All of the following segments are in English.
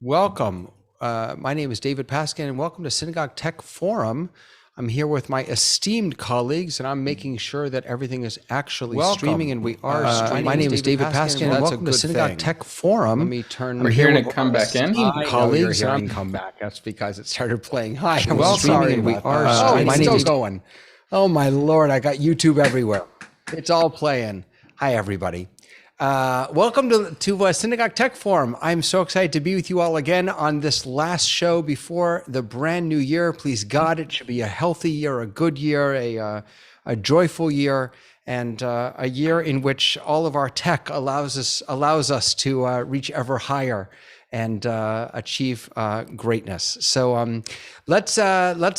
Welcome. My name is David Paskin, and welcome to Synagogue Tech Forum. I'm here with my esteemed colleagues, and I'm making sure that everything is actually streaming, and we are streaming. My name is David Paskin, and welcome to Synagogue Tech Forum. Let me turn. I'm hearing it come back in. Colleagues, you're hearing come back. That's because it started playing. Hi, I'm streaming, and we are streaming. My name is going. Oh my Lord, I got YouTube everywhere. It's all playing. Hi, everybody. Welcome to Synagogue Tech Forum. I'm so excited to be with you all again on this last show before the brand new year. Please God, it should be a healthy year, a good year, a joyful year, and a year in which all of our tech allows us to reach ever higher and achieve greatness. So let's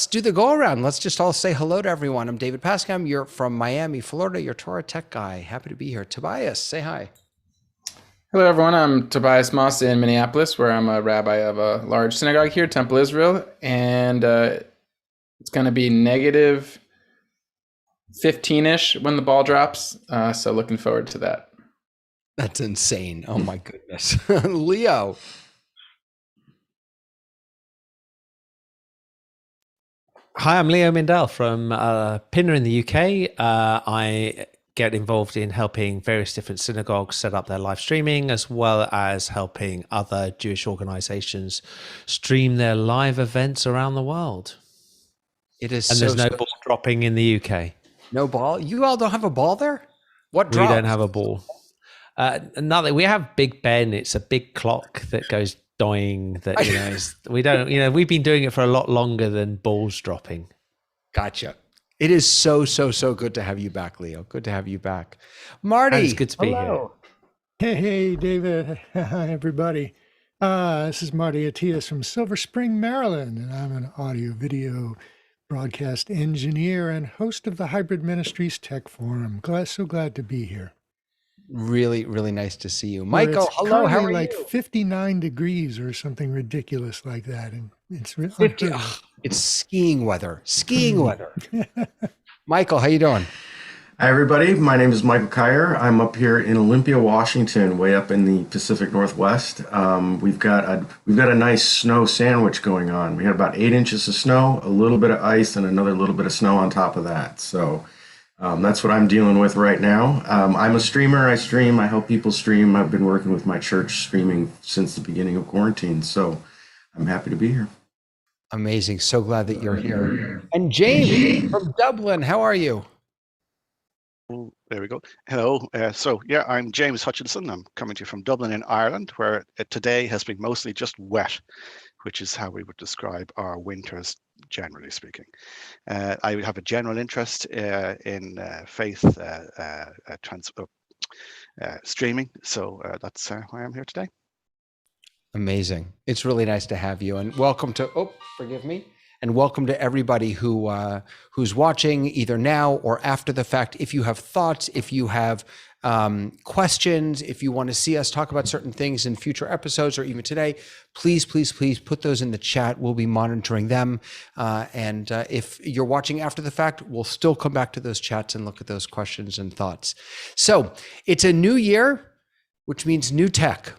do the go around. Let's just all say hello to everyone. I'm David Pascam. You're from Miami, Florida. You're Torah Tech Guy. Happy to be here. Tobias, say hi. Hello, everyone. I'm Tobias Moss in Minneapolis, where I'm a rabbi of a large synagogue here, Temple Israel, and it's going to be negative 15-ish when the ball drops. So looking forward to that. That's insane. Oh my goodness. Leo. Hi, I'm Leo Mindel from Pinner in the UK. I get involved in helping various different synagogues set up their live streaming, as well as helping other Jewish organizations stream their live events around the world. There's no ball dropping in the UK. No ball? You all don't have a ball there? What dropped? We don't have a ball. Nothing. We have Big Ben. It's a big clock that goes dying. That we've been doing it for a lot longer than balls dropping. Gotcha. It is so good to have you back, Leo. Good to have you back. Marty. It's good to be here. Hey, David. Hi, everybody. This is Marty Atias from Silver Spring, Maryland, and I'm an audio-video broadcast engineer and host of the Hybrid Ministries Tech Forum. So glad to be here. Really, really nice to see you. Michael, hello, how are you? Like 59 degrees or something ridiculous like that. And it's really it's skiing weather. Michael, how you doing? Hi, everybody. My name is Michael Kyer. I'm up here in Olympia, Washington, way up in the Pacific Northwest. We've got a nice snow sandwich going on. We had about 8 inches of snow, a little bit of ice, and another little bit of snow on top of that. So that's what I'm dealing with right now. I'm a streamer. I stream. I help people stream. I've been working with my church streaming since the beginning of quarantine. So I'm happy to be here. Amazing. So glad that you're here. And James from Dublin, how are you? Oh, there we go. Hello. I'm James Hutchinson. I'm coming to you from Dublin in Ireland, where today has been mostly just wet, which is how we would describe our winters, generally speaking. I have a general interest in faith streaming, so that's why I'm here today. Amazing. It's really nice to have you, and welcome to, and welcome to everybody who's watching either now or after the fact. If you have thoughts, if you have questions, if you want to see us talk about certain things in future episodes or even today, please put those in the chat. We'll be monitoring them. And if you're watching after the fact, we'll still come back to those chats and look at those questions and thoughts. So it's a new year, which means new tech.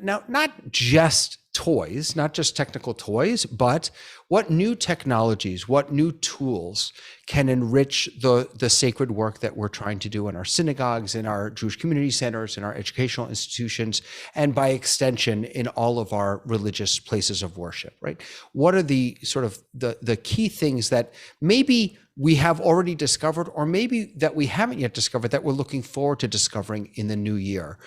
Now, not just toys, not just technical toys, but what new technologies, what new tools can enrich the sacred work that we're trying to do in our synagogues, in our Jewish community centers, in our educational institutions, and by extension, in all of our religious places of worship, right? What are the sort of the key things that maybe we have already discovered, or maybe that we haven't yet discovered, that we're looking forward to discovering in the new year?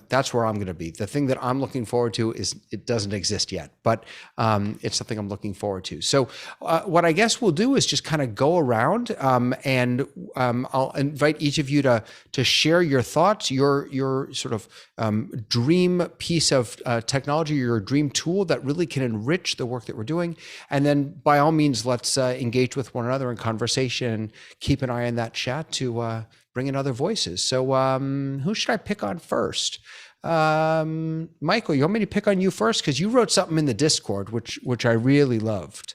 That's where I'm going to be. The thing that I'm looking forward to is, it doesn't exist yet, but it's something I'm looking forward to. So what I guess we'll do is just kind of go around and I'll invite each of you to share your thoughts, your sort of dream piece of technology, your dream tool that really can enrich the work that we're doing. And then by all means, let's engage with one another in conversation and keep an eye on that chat to bring in other voices. So who should I pick on first? Michael, you want me to pick on you first? Because you wrote something in the Discord, which I really loved.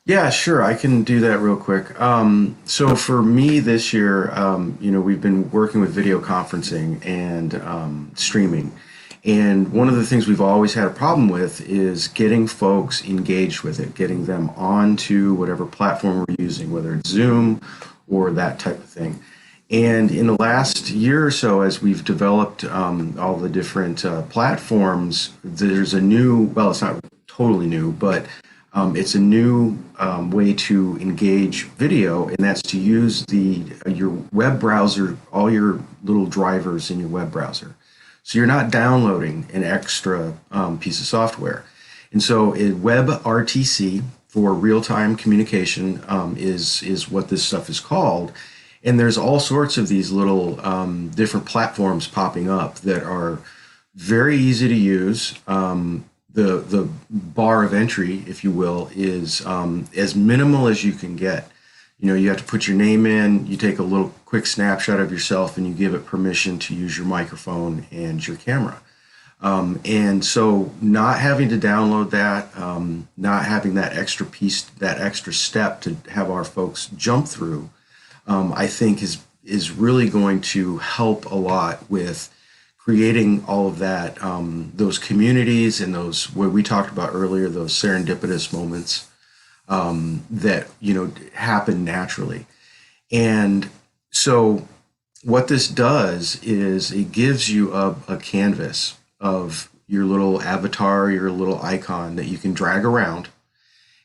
Yeah, sure. I can do that real quick. So for me this year, we've been working with video conferencing and streaming. And one of the things we've always had a problem with is getting folks engaged with it, getting them onto whatever platform we're using, whether it's Zoom or that type of thing. And in the last year or so, as we've developed all the different platforms, there's a new, well, it's not totally new, but it's a new way to engage video, and that's to use your web browser, all your little drivers in your web browser. So you're not downloading an extra piece of software. And so WebRTC, for real-time communication, is what this stuff is called. And there's all sorts of these little different platforms popping up that are very easy to use. The bar of entry, if you will, is as minimal as you can get. You have to put your name in, you take a little quick snapshot of yourself, and you give it permission to use your microphone and your camera. And so not having to download that, not having that extra piece, that extra step to have our folks jump through, I think is really going to help a lot with creating all of that, those communities and those, what we talked about earlier, those serendipitous moments that happen naturally. And so what this does is it gives you a canvas of your little avatar, your little icon that you can drag around.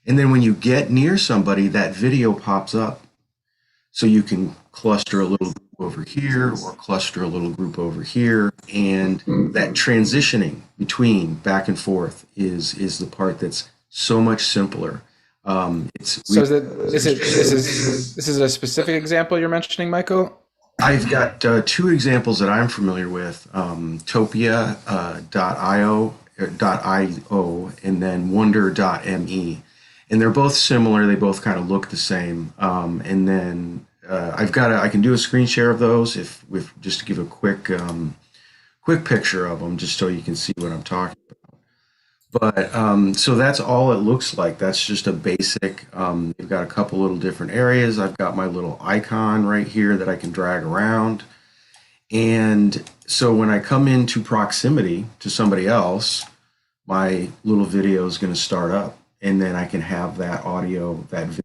And then when you get near somebody, that video pops up. So you can cluster a little group over here or cluster a little group over here. And that transitioning between back and forth is the part that's so much simpler. This is a specific example you're mentioning, Michael? I've got two examples that I'm familiar with, Topia.io and then Wonder.me. And they're both similar. They both kind of look the same. And then I can do a screen share of those if just to give a quick picture of them, just so you can see what I'm talking about. But so that's all it looks like. That's just a basic. You've got a couple little different areas. I've got my little icon right here that I can drag around. And so when I come into proximity to somebody else, my little video is going to start up. And then I can have that audio, that video,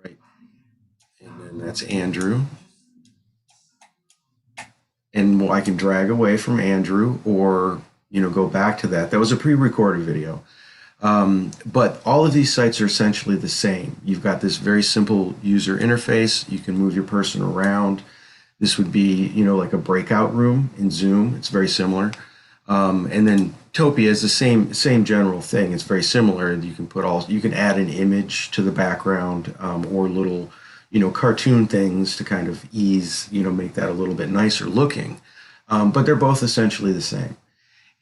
right? And then that's Andrew. And I can drag away from Andrew or, go back to that. That was a pre-recorded video. But all of these sites are essentially the same. You've got this very simple user interface. You can move your person around. This would be, like a breakout room in Zoom. It's very similar. And then Topia is the same general thing. It's very similar. You can add an image to the background or little, cartoon things to kind of make that a little bit nicer looking. But they're both essentially the same.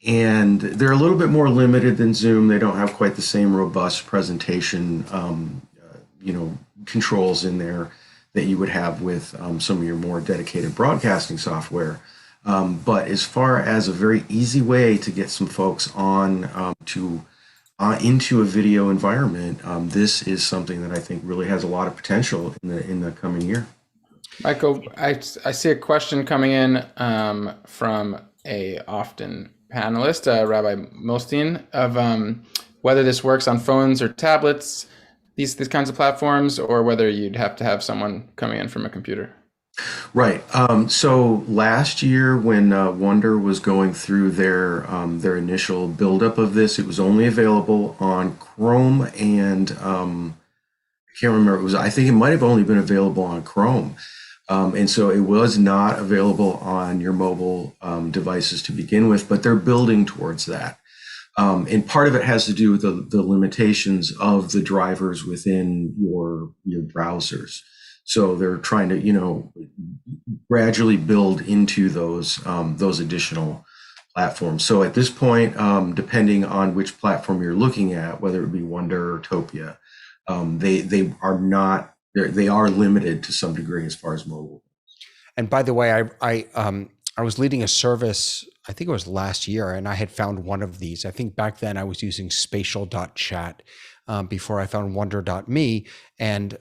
And they're a little bit more limited than Zoom. They don't have quite the same robust presentation, controls in there that you would have with some of your more dedicated broadcasting software. But as far as a very easy way to get some folks into a video environment, this is something that I think really has a lot of potential in the coming year. Michael, I see a question coming in from a often panelist, Rabbi Milstein, of whether this works on phones or tablets, these kinds of platforms, or whether you'd have to have someone coming in from a computer. Right. So last year, when Wonder was going through their initial buildup of this, it was only available on Chrome and I can't remember. I think it might have only been available on Chrome. And so it was not available on your mobile devices to begin with, but they're building towards that. And part of it has to do with the limitations of the drivers within your browsers. So they're trying to, gradually build into those additional platforms. So at this point, depending on which platform you're looking at, whether it be Wonder or Topia, they are limited to some degree as far as mobile. And by the way, I was leading a service, I think it was last year, and I had found one of these. I think back then I was using spatial.chat before I found wonder.me. And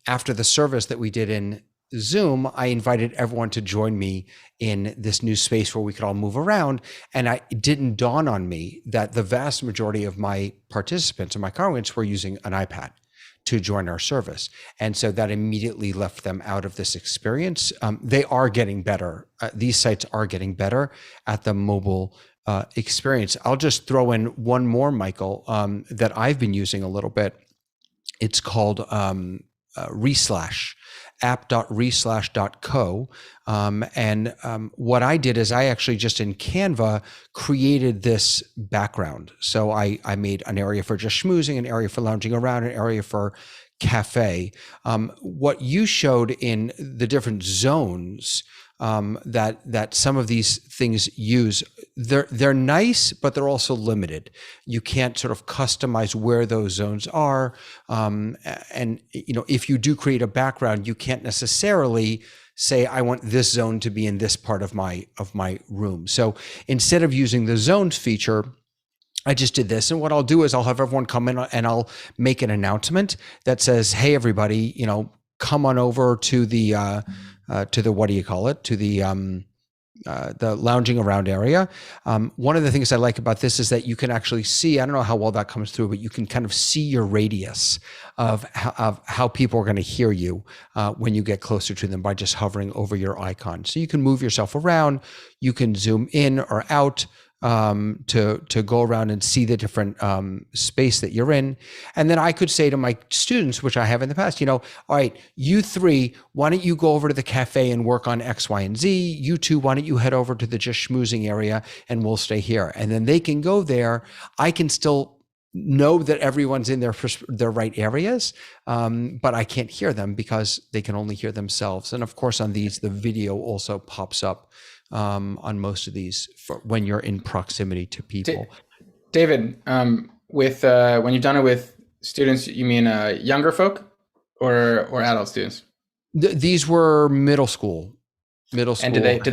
after the service that we did in Zoom, I invited everyone to join me in this new space where we could all move around. And it didn't dawn on me that the vast majority of my participants and my congregants were using an iPad to join our service. And so that immediately left them out of this experience. They are getting better. These sites are getting better at the mobile experience. I'll just throw in one more, Michael, that I've been using a little bit. It's called Reslash, app.reslash.co. And what I did is I actually just in Canva created this background. So I made an area for just schmoozing, an area for lounging around, an area for cafe. What you showed in the different zones that some of these things use, they're nice, but they're also limited. You can't sort of customize where those zones are. And if you do create a background, you can't necessarily say, I want this zone to be in this part of my room. So instead of using the zones feature, I just did this. And what I'll do is I'll have everyone come in and I'll make an announcement that says, hey, everybody, come on over to the what do you call it? To the lounging around area. One of the things I like about this is that you can actually see, I don't know how well that comes through, but you can kind of see your radius of how people are going to hear you when you get closer to them by just hovering over your icon. So you can move yourself around, you can zoom in or out to go around and see the different space that you're in. And then I could say to my students, which I have in the past, all right, you three, why don't you go over to the cafe and work on X, Y, and Z? You two, why don't you head over to the just schmoozing area and we'll stay here. And then they can go there. I can still know that everyone's in their right areas, but I can't hear them because they can only hear themselves. And of course, on these, the video also pops up on most of these when you're in proximity to people. David, with when you've done it with students, you mean younger folk or adult students? These were middle school. And did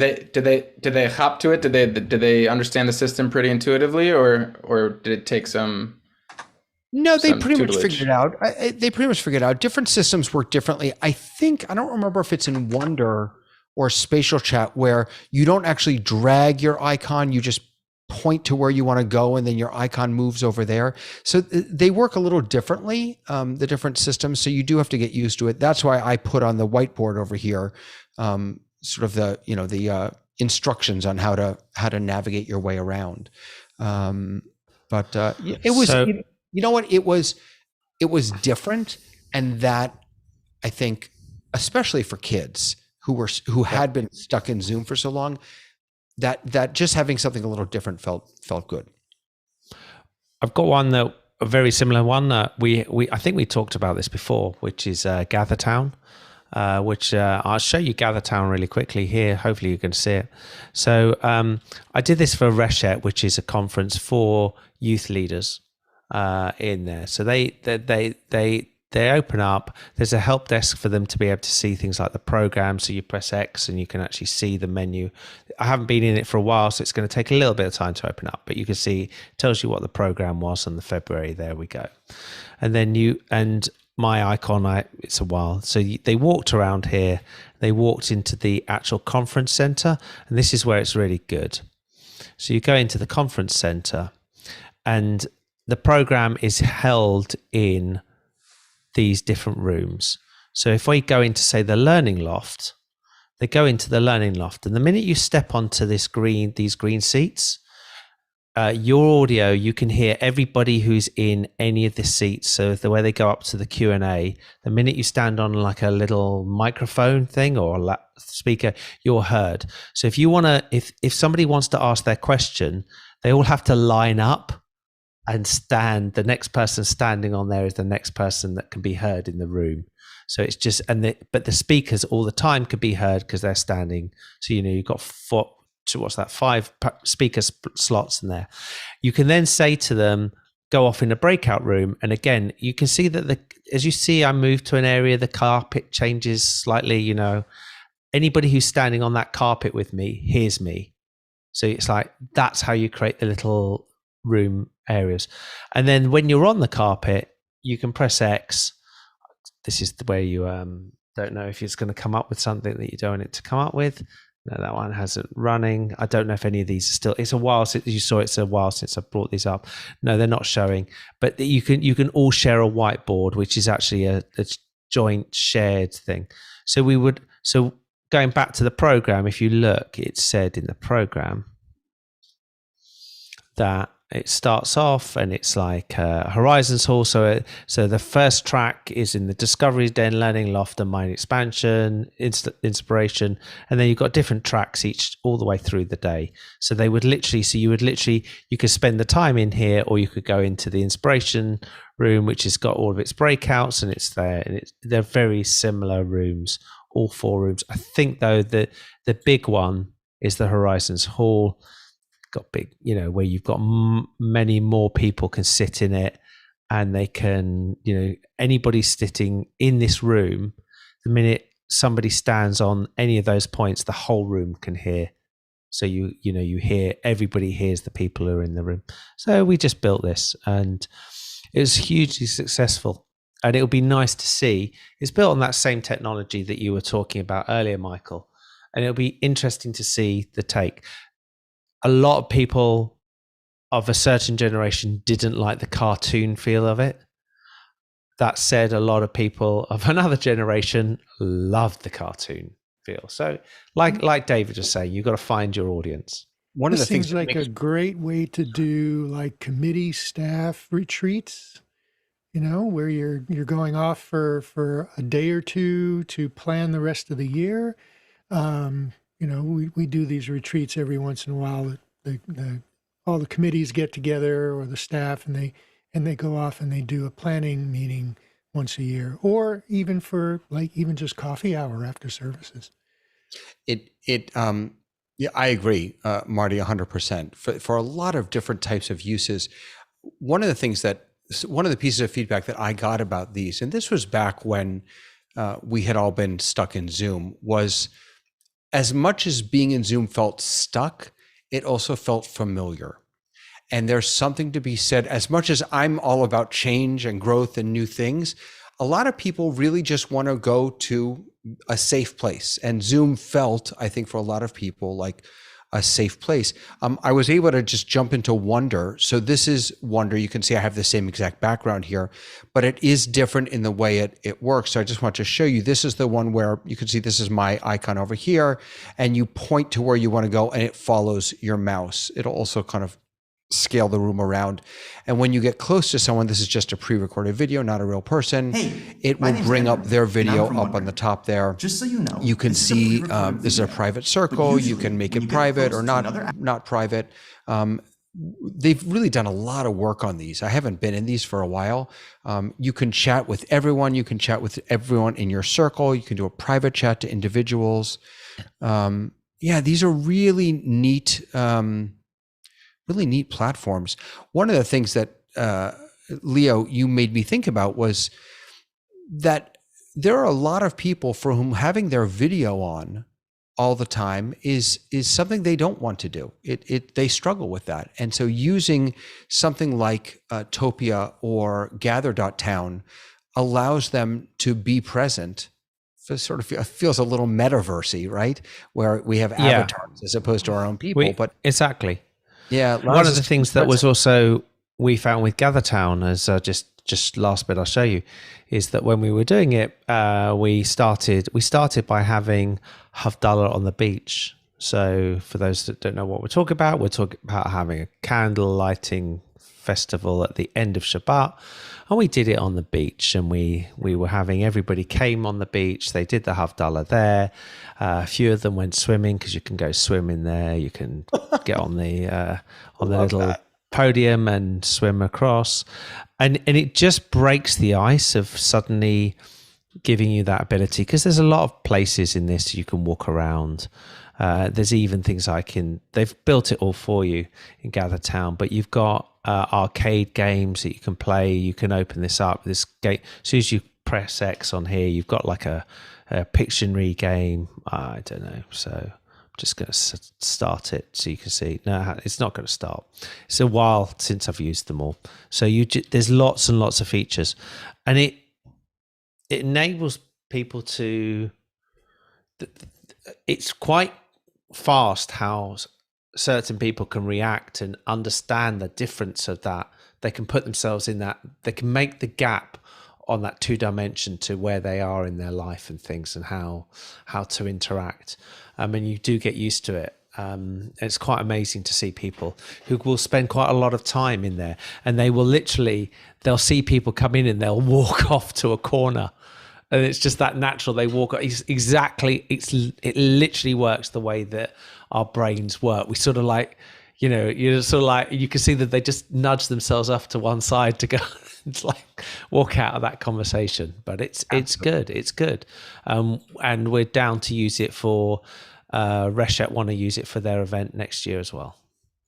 they hop to it? Did they understand the system pretty intuitively, or did it take some? No, they pretty tutelage? much figured it out. They pretty much figured it out. Different systems work differently. I don't remember if it's in Wonder or Spatial Chat where you don't actually drag your icon, you just point to where you want to go and then your icon moves over there. So they work a little differently, the different systems. So you do have to get used to it. That's why I put on the whiteboard over here, sort of the instructions on how to navigate your way around. But it was, you know what, it was different. And that I think, especially for kids who had been stuck in Zoom for so long, that just having something a little different felt good. I've got a very similar one that I think we talked about this before, which is GatherTown, which I'll show you GatherTown really quickly here. Hopefully you can see it. So I did this for Reshet, which is a conference for youth leaders in there. So they open up, there's a help desk for them to be able to see things like the program. So you press X and you can actually see the menu. I haven't been in it for a while, so it's going to take a little bit of time to open up, but you can see, it tells you what the program was on the February. There we go. And then my icon, it's a while. So they walked around here, they walked into the actual conference center, and this is where it's really good. So you go into the conference center and the program is held in these different rooms. So if we go into, say, the learning loft, they go into the learning loft, and the minute you step onto these green seats, your audio, you can hear everybody who's in any of the seats. So the way they go up to the Q&A, the minute you stand on like a little microphone thing or a speaker, you're heard. So if you want to, if somebody wants to ask their question, they all have to line up and stand. The next person standing on there is the next person that can be heard in the room. So it's just, but the speakers all the time could be heard because they're standing. So, you've got 5 speaker slots in there. You can then say to them, go off in a breakout room. And again, you can see that as you see, I move to an area, the carpet changes slightly, anybody who's standing on that carpet with me hears me. So it's like, that's how you create the little room areas. And then when you're on the carpet, you can press X. This is the way you Don't know if it's going to come up with something that you don't want it to come up with. No, that one hasn't running. I don't know if any of these are still. It's a while since you saw. It's a while since I brought these up. No, they're not showing. But you can all share a whiteboard, which is actually a joint shared thing. So going back to the program, if you look, it said in the program that it starts off and it's like Horizons Hall. So the first track is in the Discovery Den, Learning Loft, and Mind Expansion, Inspiration, and then you've got different tracks each all the way through the day. So you could spend the time in here, or you could go into the Inspiration room, which has got all of its breakouts, and it's there, and they're very similar rooms, all 4 rooms. I think though the big one is the Horizons Hall. Got big, where you've got many more people can sit in it, and they can, anybody sitting in this room, the minute somebody stands on any of those points, the whole room can hear. So you hear, everybody hears the people who are in the room. So we just built this, and it was hugely successful. And it'll be nice to see. It's built on that same technology that you were talking about earlier, Michael. And it'll be interesting to see the take. A lot of people of a certain generation didn't like the cartoon feel of it. That said, a lot of people of another generation loved the cartoon feel. So like David was saying, you've got to find your audience. One of the things seems like a great way to do like committee staff retreats, where you're going off for a day or two to plan the rest of the year. We do these retreats every once in a while. All the committees get together, or the staff, and they go off and they do a planning meeting once a year, or even for even just coffee hour after services. Yeah, I agree, Marty, 100%. For a lot of different types of uses, one of the pieces of feedback that I got about these, and this was back when we had all been stuck in Zoom, was as much as being in Zoom felt stuck, it also felt familiar. And there's something to be said, as much as I'm all about change and growth and new things, a lot of people really just want to go to a safe place. And Zoom felt, I think, for a lot of people, like a safe place. I was able to just jump into Wonder. So this is Wonder. You can see I have the same exact background here, but it is different in the way it works. So I just want to show you, this is the one where you can see this is my icon over here, and you point to where you want to go and it follows your mouse. It'll also kind of scale the room around. And when you get close to someone, this is just a pre-recorded video, not a real person. It will bring up their video up on the top there. Just so you know, you can see this is a private circle. You can make it private or not private. They've really done a lot of work on these. I haven't been in these for a while. You can chat with everyone. You can chat with everyone in your circle. You can do a private chat to individuals. These are really neat platforms. One of the things that, Leo, you made me think about was that there are a lot of people for whom having their video on all the time is something they don't want to do. They struggle with that. And so using something like Topia or Gather.town allows them to be present. So it sort of feels a little metaversey, right? Where we have avatars as opposed to our own people. Exactly. Yeah, one of the things that was also we found with GatherTown, as just last bit I'll show you, is that when we were doing it, we started by having Havdalah on the beach. So for those that don't know what we're talking about having a candle lighting festival at the end of Shabbat, and we did it on the beach, and we were having, everybody came on the beach, they did the Havdalah there. A few of them went swimming, because you can go swim in there, you can get on the little podium and swim across, and it just breaks the ice of suddenly giving you that ability, because there's a lot of places in this you can walk around. There's even things they've built it all for you in GatherTown, but you've got arcade games that you can play. You can open this up. This gate, as soon as you press X on here, you've got like a Pictionary game. I don't know. So I'm just going to start it so you can see. No, it's not going to start. It's a while since I've used them all. So there's lots and lots of features, and it enables people to. It's quite fast how certain people can react and understand the difference of that. They can put themselves in that. They can make the gap on that 2 dimension to where they are in their life and things, and how to interact. And you do get used to it. It's quite amazing to see people who will spend quite a lot of time in there, and they'll see people come in and they'll walk off to a corner, and it's just that natural. They walk exactly. It literally works the way that our brains work. We sort of like, you're sort of like, you can see that they just nudge themselves off to one side to go. It's like walk out of that conversation, but it's good. It's good. And we're down to use it for. Reshet want to use it for their event next year as well.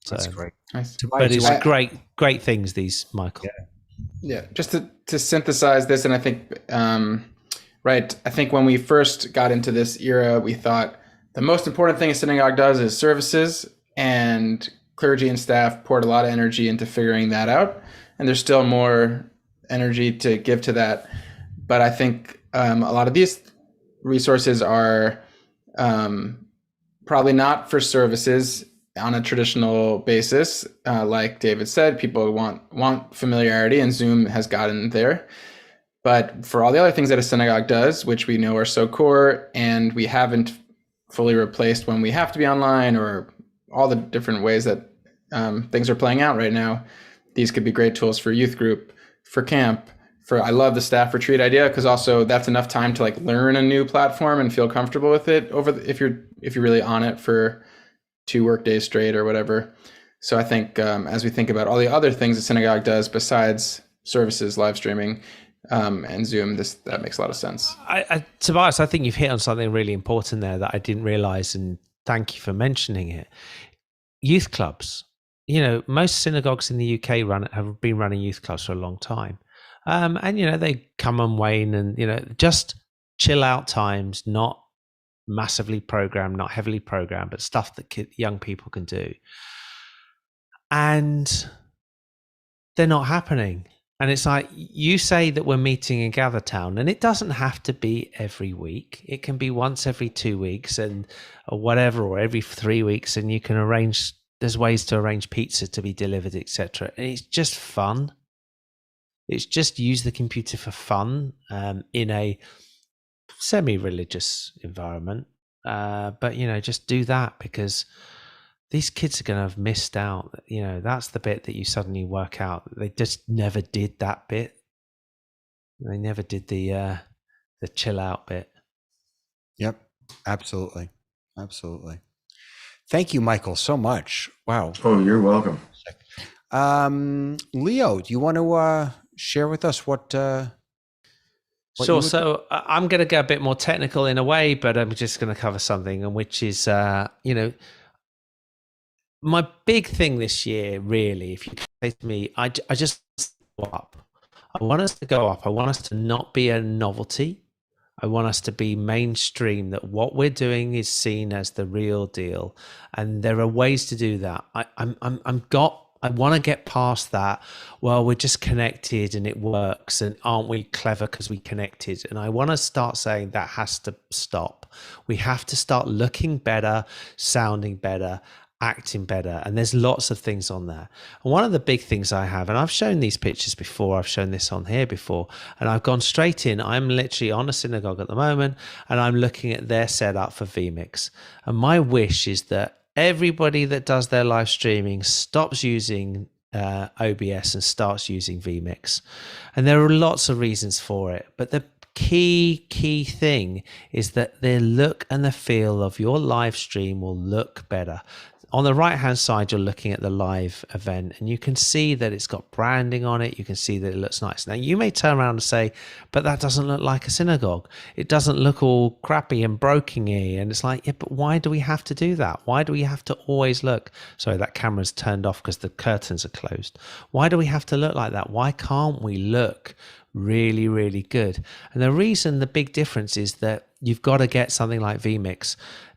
So, that's great. Nice. But it's great things, these, Michael. Yeah. Just to synthesize this, and I think, right, I think when we first got into this era, we thought the most important thing a synagogue does is services, and clergy and staff poured a lot of energy into figuring that out. And there's still more energy to give to that. But I think a lot of these resources are probably not for services on a traditional basis. Like David said, people want familiarity, and Zoom has gotten there. But for all the other things that a synagogue does, which we know are so core, and we haven't fully replaced when we have to be online, or all the different ways that things are playing out right now, these could be great tools for youth group, for camp. I love the staff retreat idea, because also that's enough time to like learn a new platform and feel comfortable with it if you're really on it for 2 work days straight or whatever. So I think as we think about all the other things the synagogue does besides services, live streaming, and Zoom, that makes a lot of sense. Tobias, I think you've hit on something really important there that I didn't realize, and thank you for mentioning it. Youth clubs. Most synagogues in the UK have been running youth clubs for a long time. And, they come and wane, and, just chill out times, not massively programmed, not heavily programmed, but stuff that young people can do. And they're not happening. And it's like, you say that we're meeting in Gathertown, and it doesn't have to be every week. It can be once every 2 weeks or whatever, or every 3 weeks. And you can there's ways to arrange pizza to be delivered, etc. And it's just fun. It's just use the computer for fun in a semi-religious environment. But, just do that, because these kids are going to have missed out. That's the bit that you suddenly work out. They just never did that bit. They never did the chill out bit. Yep, absolutely. Absolutely. Thank you, Michael, so much. Wow. Oh, you're welcome. Leo, do you want to share with us what Sure. So I'm going to go a bit more technical in a way, but I'm just going to cover something, and which is, my big thing this year, really, if you say to me, I just go up. I want us to go up. I want us to not be a novelty. I want us to be mainstream, that what we're doing is seen as the real deal. And there are ways to do that. I want to get past that. Well, we're just connected and it works, and aren't we clever because we connected? And I want to start saying that has to stop. We have to start looking better, sounding better, acting better. And there's lots of things on there. And one of the big things I have, and I've shown these pictures before, I've shown this on here before, and I've gone straight in. I'm literally on a synagogue at the moment, and I'm looking at their setup for vMix. And my wish is that everybody that does their live streaming stops using OBS and starts using vMix. And there are lots of reasons for it, but the key thing is that the look and the feel of your live stream will look better. On the right hand side, you're looking at the live event, and you can see that it's got branding on it. You can see that it looks nice. Now, you may turn around and say, but that doesn't look like a synagogue. It doesn't look all crappy and broken-y. And it's like, yeah, but why do we have to do that? Why do we have to always look? Sorry, that camera's turned off because the curtains are closed. Why do we have to look like that? Why can't we look really, really good? And the big difference is that you've got to get something like vMix,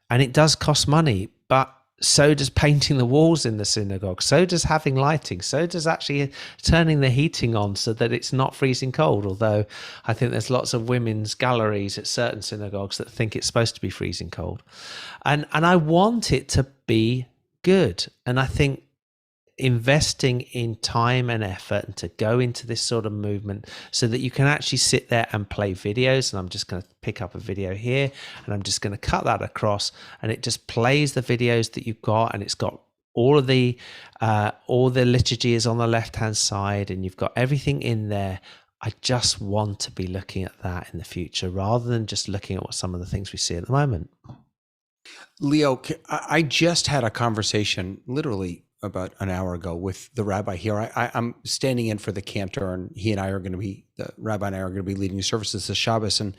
and it does cost money, but so does painting the walls in the synagogue, so does having lighting, so does actually turning the heating on so that it's not freezing cold. Although I think there's lots of women's galleries at certain synagogues that think it's supposed to be freezing cold. And I want it to be good. And I think investing in time and effort and to go into this sort of movement so that you can actually sit there and play videos, and I'm just going to pick up a video here and I'm just going to cut that across, and it just plays the videos that you've got, and it's got all the liturgy is on the left hand side, and you've got everything in there. I just want to be looking at that in the future rather than just looking at what some of the things we see at the moment. Leo, I just had a conversation literally about an hour ago with the rabbi here. I'm standing in for the cantor, and the rabbi and I are going to be leading services this Shabbos. And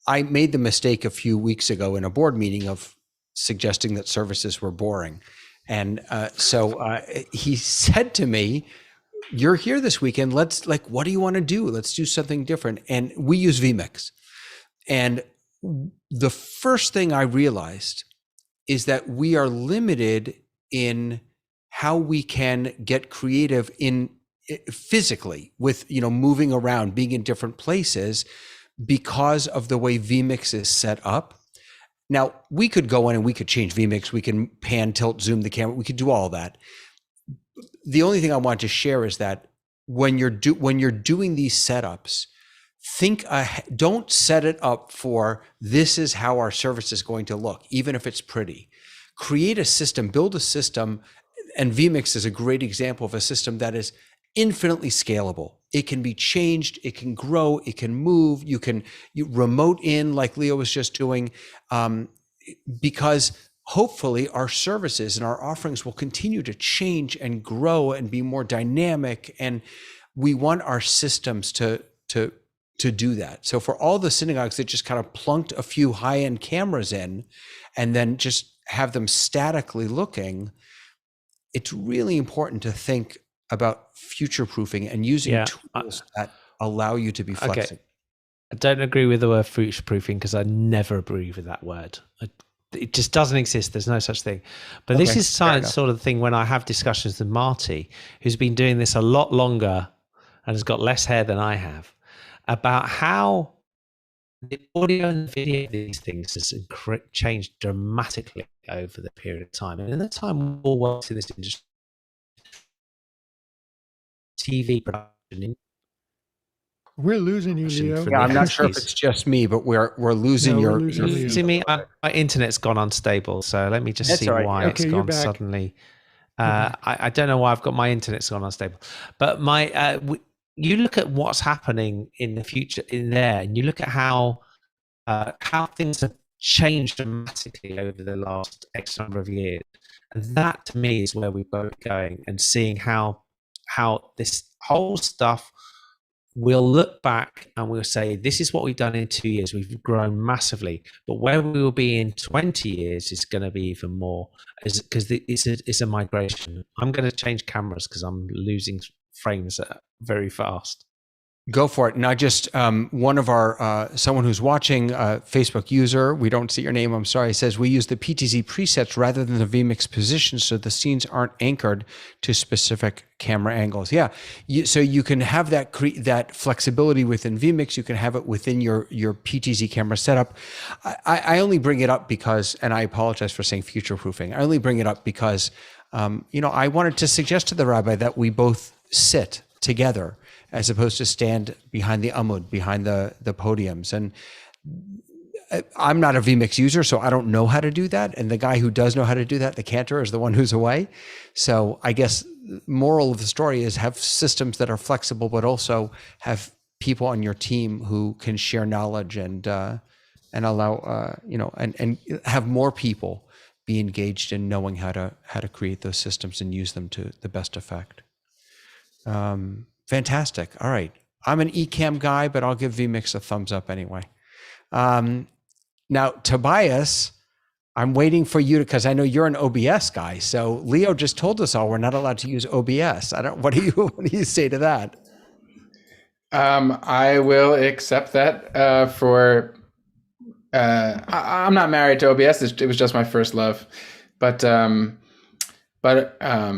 I made the mistake a few weeks ago in a board meeting of suggesting that services were boring. And so he said to me, "You're here this weekend. What do you want to do? Let's do something different." And we use vMix. And the first thing I realized is that we are limited in how we can get creative in physically with, moving around, being in different places because of the way vMix is set up. Now, we could go in and we could change vMix. We can pan, tilt, zoom the camera. We could do all that. The only thing I want to share is that when you're doing these setups, don't set it up for this is how our service is going to look, even if it's pretty. Create a system, build a system, and vMix is a great example of a system that is infinitely scalable. It can be changed, it can grow, it can move, you remote in like Leo was just doing, because hopefully our services and our offerings will continue to change and grow and be more dynamic, and we want our systems to do that. So for all the synagogues that just kind of plunked a few high-end cameras in and then just have them statically looking, it's really important to think about future-proofing and using tools that allow you to be flexible. Okay. I don't agree with the word future-proofing because I never agree with that word. It just doesn't exist. There's no such thing. But this is sort of thing when I have discussions with Marty, who's been doing this a lot longer and has got less hair than I have, about how the audio and video of these things has changed dramatically over the period of time. And in the time we all worked in this industry, TV production. We're losing you, Leo. Yeah, I'm not sure if it's just me, but we're losing your. See me? My internet's gone unstable, so let me just see why it's gone suddenly. I don't know why I've got my internet's gone unstable, but you look at what's happening in the future in there, and you look at how things have changed dramatically over the last X number of years. And that to me is where we're both going, and seeing how this whole stuff, we'll look back and we'll say, this is what we've done in 2 years. We've grown massively, but where we will be in 20 years is going to be even more, because it's a migration. I'm going to change cameras because I'm losing frames very fast. Go for it. Now, just one of our, someone who's watching, Facebook user, we don't see your name, I'm sorry, says we use the PTZ presets rather than the vMix positions so the scenes aren't anchored to specific camera angles. Yeah, so you can have that flexibility within vMix, you can have it within your PTZ camera setup. I only bring it up because, and I apologize for saying future-proofing, I only bring it up because, I wanted to suggest to the rabbi that we both sit together as opposed to stand behind the amud, behind the podiums. And I'm not a vMix user, so I don't know how to do that. And the guy who does know how to do that, the cantor, is the one who's away. So I guess moral of the story is have systems that are flexible, but also have people on your team who can share knowledge and allow, and have more people be engaged in knowing how to create those systems and use them to the best effect. Fantastic. All right. I'm an eCam guy, but I'll give vMix a thumbs up anyway. Now, Tobias, I'm waiting for you because I know you're an OBS guy. So Leo just told us all we're not allowed to use OBS. What do you say to that? I will accept that. I'm not married to OBS. It was just my first love. but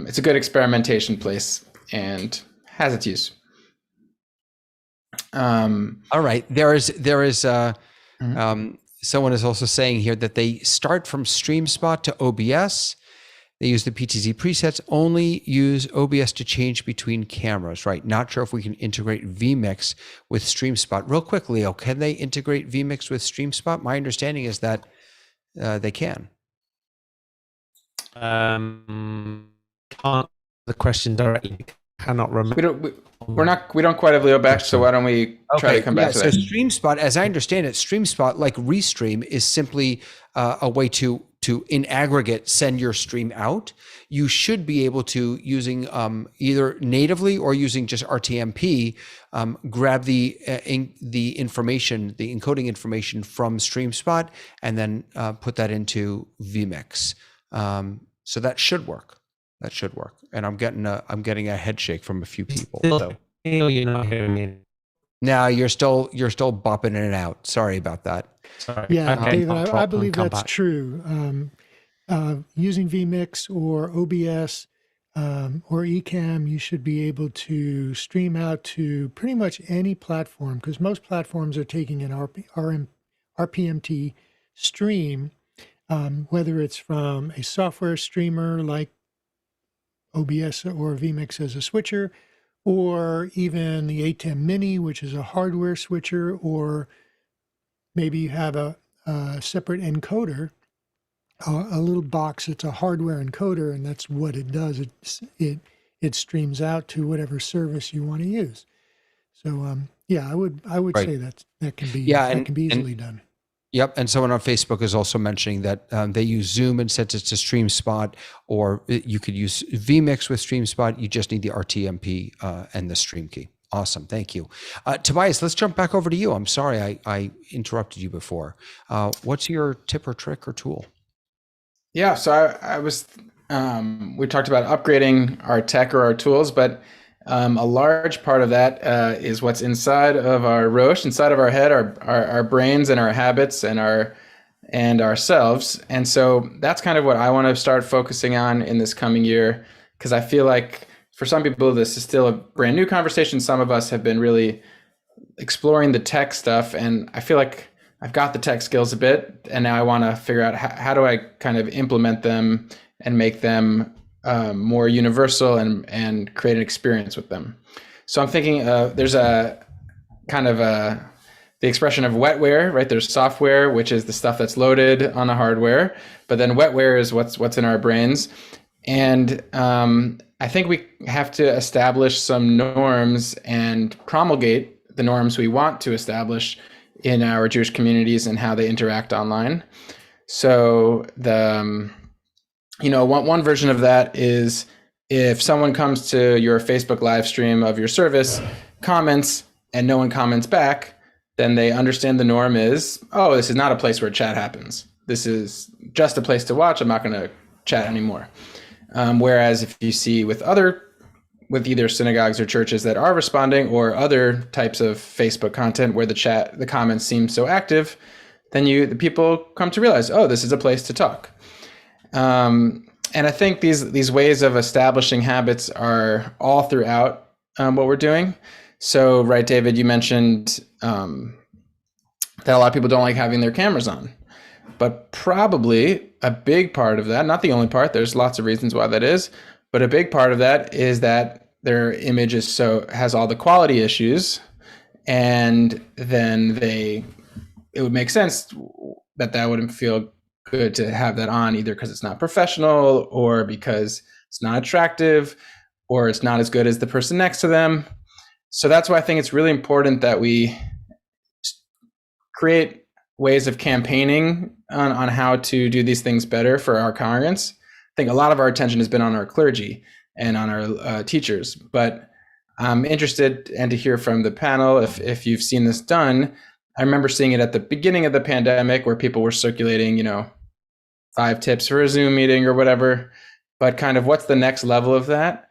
it's a good experimentation place and has its use. All right. There is someone is also saying here that they start from StreamSpot to OBS. They use the PTZ presets, only use OBS to change between cameras, right? Not sure if we can integrate vMix with StreamSpot. Real quick, Leo, can they integrate vMix with StreamSpot? My understanding is that they can. Can't the question directly. Cannot remember. We don't quite have Leo back, so why don't we try to come back to that? So StreamSpot, as I understand it, StreamSpot, like Restream, is simply a way to in aggregate send your stream out. You should be able to, using either natively or using just RTMP, grab the information, the encoding information from StreamSpot, and then put that into vMix. So that should work. That should work. And I'm getting a head shake from a few people. So. You're not hearing me. No, you're still bopping in and out. Sorry about that. Sorry. Yeah, Okay. David, I believe that's true. Using vMix or OBS or Ecamm, you should be able to stream out to pretty much any platform, because most platforms are taking an RPMT stream, whether it's from a software streamer like OBS or vMix as a switcher, or even the ATEM Mini, which is a hardware switcher, or maybe you have a separate encoder, a little box that's a hardware encoder, and that's what it does. It streams out to whatever service you want to use. So yeah, I would Right. say that can be easily done. Yep. And someone on Facebook is also mentioning that they use Zoom and sets it to StreamSpot, or you could use vMix with StreamSpot. You just need the RTMP and the stream key. Awesome. Thank you. Tobias, let's jump back over to you. I'm sorry I interrupted you before. What's your tip or trick or tool? Yeah, so I was, we talked about upgrading our tech or our tools, but a large part of that is what's inside of our Roche, inside of our head, our brains and our habits and ourselves. And so that's kind of what I want to start focusing on in this coming year, because I feel like for some people, this is still a brand new conversation. Some of us have been really exploring the tech stuff, and I feel like I've got the tech skills a bit, and now I want to figure out how do I kind of implement them and make them more universal and create an experience with them. So I'm thinking there's a kind of the expression of wetware, right? There's software, which is the stuff that's loaded on the hardware, but then wetware is what's in our brains. And I think we have to establish some norms and promulgate the norms we want to establish in our Jewish communities and how they interact online. So one version of that is if someone comes to your Facebook live stream of your service, comments, and no one comments back, then they understand the norm is, oh, this is not a place where chat happens. This is just a place to watch. I'm not going to chat anymore. Whereas if you see with either synagogues or churches that are responding, or other types of Facebook content where the comments seem so active, then the people come to realize, oh, this is a place to talk. And I think these ways of establishing habits are all throughout what we're doing. So, right, David, you mentioned that a lot of people don't like having their cameras on. But probably a big part of that, not the only part, there's lots of reasons why that is, but a big part of that is that their image has all the quality issues, and then it would make sense that wouldn't feel good to have that on, either because it's not professional, or because it's not attractive, or it's not as good as the person next to them. So that's why I think it's really important that we create ways of campaigning on how to do these things better for our congregants. I think a lot of our attention has been on our clergy and on our teachers, but I'm interested and to hear from the panel if you've seen this done. I remember seeing it at the beginning of the pandemic where people were circulating, 5 tips for a Zoom meeting or whatever, but kind of what's the next level of that?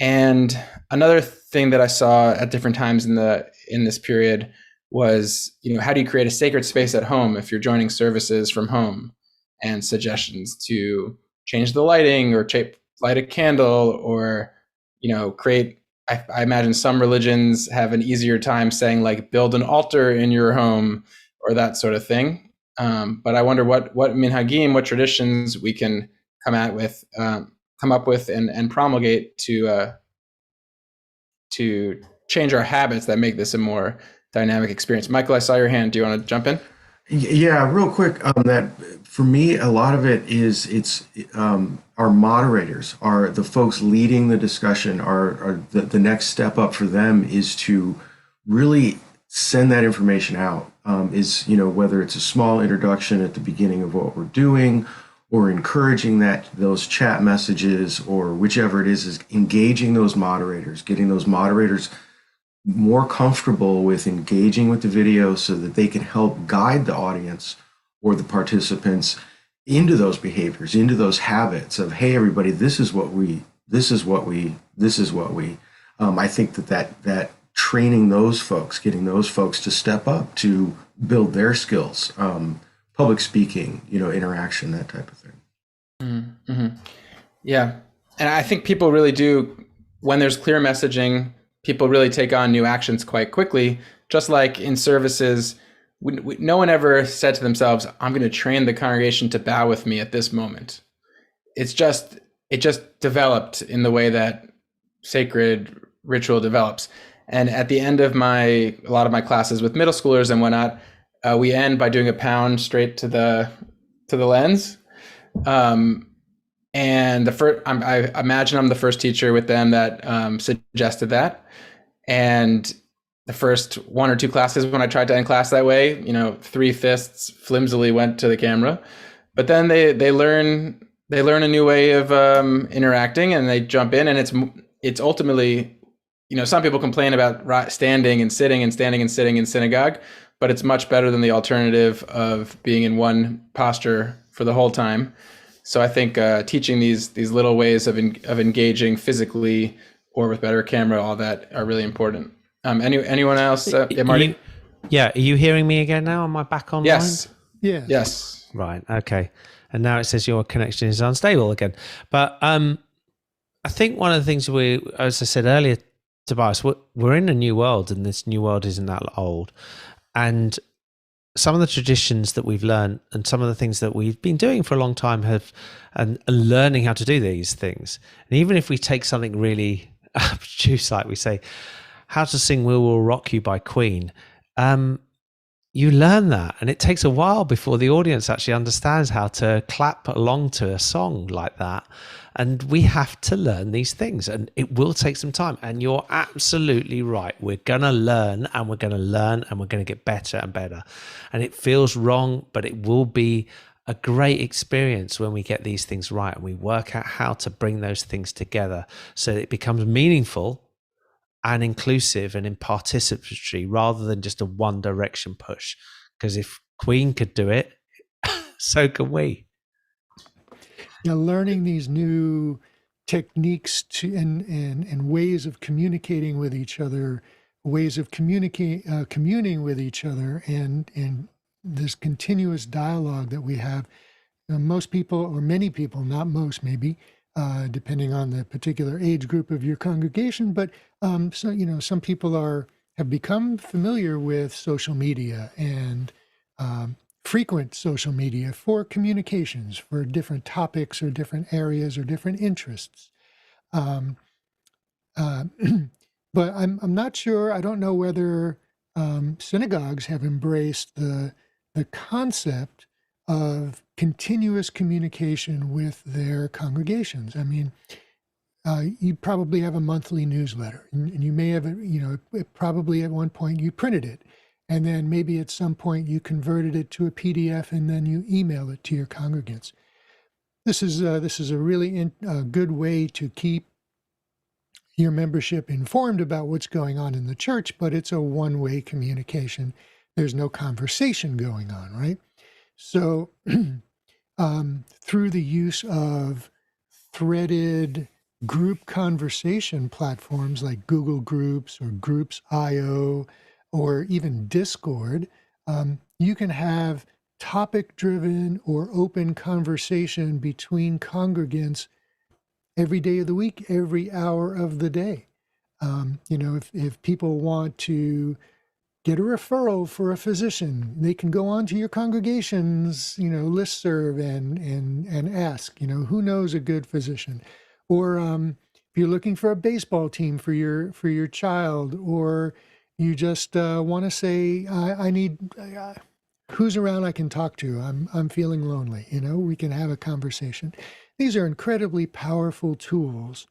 And another thing that I saw at different times in this period was, how do you create a sacred space at home if you're joining services from home, and suggestions to change the lighting or light a candle or, create. I imagine some religions have an easier time saying like build an altar in your home or that sort of thing. But I wonder what minhagim, what traditions we can come up with and promulgate to change our habits that make this a more dynamic experience. Michael, I saw your hand. Do you want to jump in? Yeah, real quick. That for me, a lot of it is our moderators, are the folks leading the discussion. Are the next step up for them is to really send that information out. Whether it's a small introduction at the beginning of what we're doing, or encouraging those chat messages, or whichever it is engaging those moderators, getting those moderators more comfortable with engaging with the video so that they can help guide the audience or the participants into those behaviors, into those habits of, hey, everybody, this is what we. I think that training those folks, getting those folks to step up to build their skills, public speaking, interaction, that type of thing. Mm-hmm. Yeah. And I think people really do, when there's clear messaging, people really take on new actions quite quickly. Just like in services, no one ever said to themselves, I'm going to train the congregation to bow with me at this moment. It just developed in the way that sacred ritual develops. And at the end of a lot of my classes with middle schoolers and whatnot, we end by doing a pound straight to the lens. And I imagine I'm the first teacher with them that suggested that. And the first 1 or 2 classes when I tried to end class that way, 3 fists flimsily went to the camera. But then they learn a new way of interacting, and they jump in, and it's ultimately, some people complain about standing and sitting and standing and sitting in synagogue, but it's much better than the alternative of being in one posture for the whole time. So I think teaching these little ways of engaging physically or with better camera, all that are really important. Anyone else? Yeah, Marty? Are you hearing me again now? Am I back online? Yes. Yeah. Yes. Right. Okay. And now it says your connection is unstable again. But I think one of the things as I said earlier, Tobias, we're in a new world, and this new world isn't that old. And some of the traditions that we've learned and some of the things that we've been doing for a long time and learning how to do these things. And even if we take something really obtuse, like we say, how to sing We Will Rock You by Queen, you learn that, and it takes a while before the audience actually understands how to clap along to a song like that. And we have to learn these things, and it will take some time. And you're absolutely right. We're going to learn, and we're going to learn, and we're going to get better and better. And it feels wrong, but it will be a great experience when we get these things right and we work out how to bring those things together so that it becomes meaningful and inclusive and participatory rather than just a one direction push. Because if Queen could do it, so can we. Yeah, learning these new techniques and ways of communicating with each other, ways of communing with each other, and this continuous dialogue that we have. Most people, or many people, not most, maybe, depending on the particular age group of your congregation, but some people have become familiar with social media and frequent social media for communications, for different topics or different areas or different interests. But I'm not sure. I don't know whether synagogues have embraced the concept of continuous communication with their congregations. I mean, you probably have a monthly newsletter, and you may have, probably at one point you printed it, and then maybe at some point you converted it to a PDF, and then you email it to your congregants. This is a really good way to keep your membership informed about what's going on in the church, but it's a one-way communication. There's no conversation going on, right? So through the use of threaded group conversation platforms like Google Groups or Groups.io or even Discord, you can have topic-driven or open conversation between congregants every day of the week, every hour of the day. If people want to get a referral for a physician, they can go onto your congregation's, listserv and ask, who knows a good physician? Or if you're looking for a baseball team for your child, or you just want to say, I need who's around I can talk to. I'm feeling lonely. We can have a conversation. These are incredibly powerful tools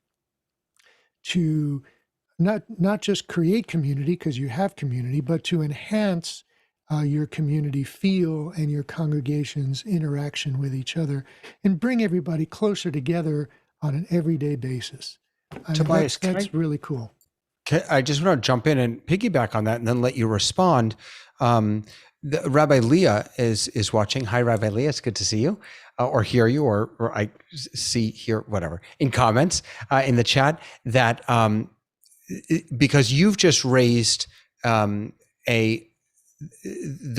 to not just create community, because you have community, but to enhance your community feel and your congregation's interaction with each other, and bring everybody closer together on an everyday basis. Tobias, that's really cool. I just want to jump in and piggyback on that and then let you respond. Rabbi Leah is watching. Hi, Rabbi Leah. It's good to see you or hear you, or I see, hear, whatever, in comments in the chat, that because you've just raised the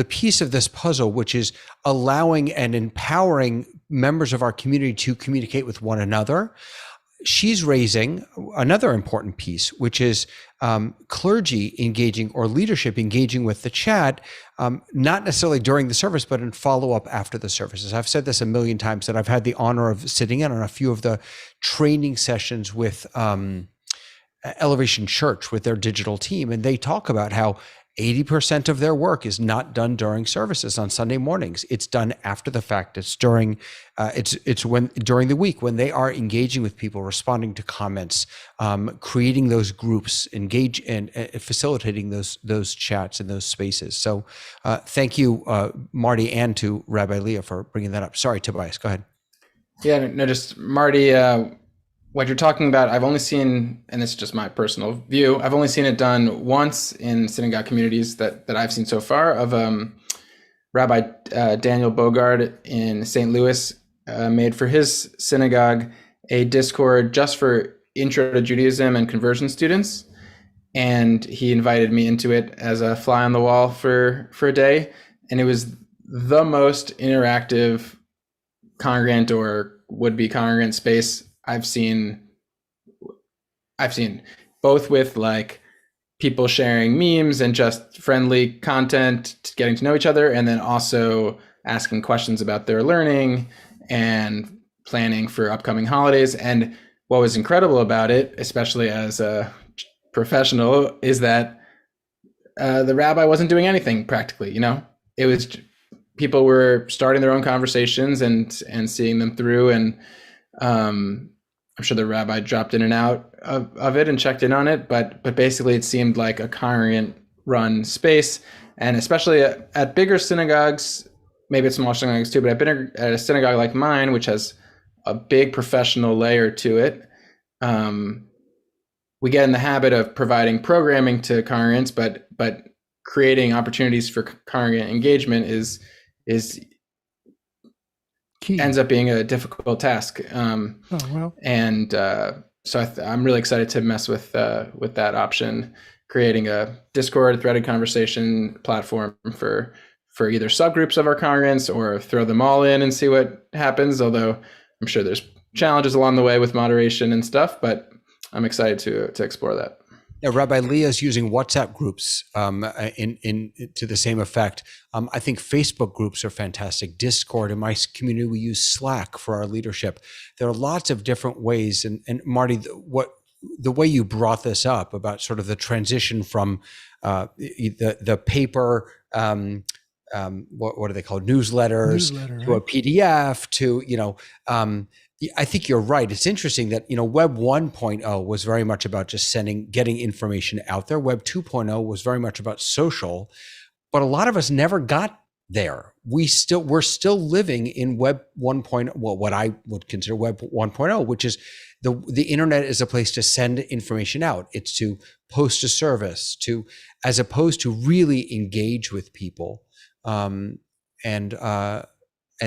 piece of this puzzle, which is allowing and empowering members of our community to communicate with one another. She's raising another important piece, which is clergy engaging, or leadership engaging with the chat, not necessarily during the service, but in follow-up after the services. I've said this a million times, that I've had the honor of sitting in on a few of the training sessions with Elevation Church, with their digital team, and they talk about how 80% of their work is not done during services on Sunday mornings. It's done after the fact. It's during during the week, when they are engaging with people, responding to comments, creating those groups, engage and facilitating those chats and those spaces. So thank you, Marty, and to Rabbi Leah for bringing that up. Sorry, Tobias, go ahead. Yeah, no, just Marty, what you're talking about, I've only seen, and this is just my personal view, I've only seen it done once in synagogue communities that I've seen so far, of Rabbi Daniel Bogard in St. Louis made for his synagogue a Discord just for Intro to Judaism and conversion students. And he invited me into it as a fly on the wall for a day. And it was the most interactive congregant or would-be congregant space I've seen, both with like people sharing memes and just friendly content, getting to know each other, and then also asking questions about their learning and planning for upcoming holidays. And what was incredible about it, especially as a professional, is that the rabbi wasn't doing anything practically. It was, people were starting their own conversations and seeing them through, and I'm sure the rabbi dropped in and out of it and checked in on it, but basically it seemed like a congregant run space. And especially at bigger synagogues, maybe it's smaller synagogues too, but I've been at a synagogue like mine, which has a big professional layer to it. We get in the habit of providing programming to congregants, but creating opportunities for congregant engagement is key. Ends up being a difficult task. And so I'm really excited to mess with that option, creating a Discord threaded conversation platform for either subgroups of our congregants, or throw them all in and see what happens. Although I'm sure there's challenges along the way with moderation and stuff, but I'm excited to explore that. Yeah, Rabbi Leah is using WhatsApp groups in to the same effect. I think Facebook groups are fantastic. Discord, in my community, we use Slack for our leadership. There are lots of different ways. And Marty, the way you brought this up about sort of the transition from the paper, what are they called, newsletters to a PDF to I think you're right. It's interesting that, Web 1.0 was very much about just getting information out there. Web 2.0 was very much about social, but a lot of us never got there. We're still living in Web 1.0, well, what I would consider Web 1.0, which is the internet is a place to send information out. It's to post a service, as opposed to really engage with people. And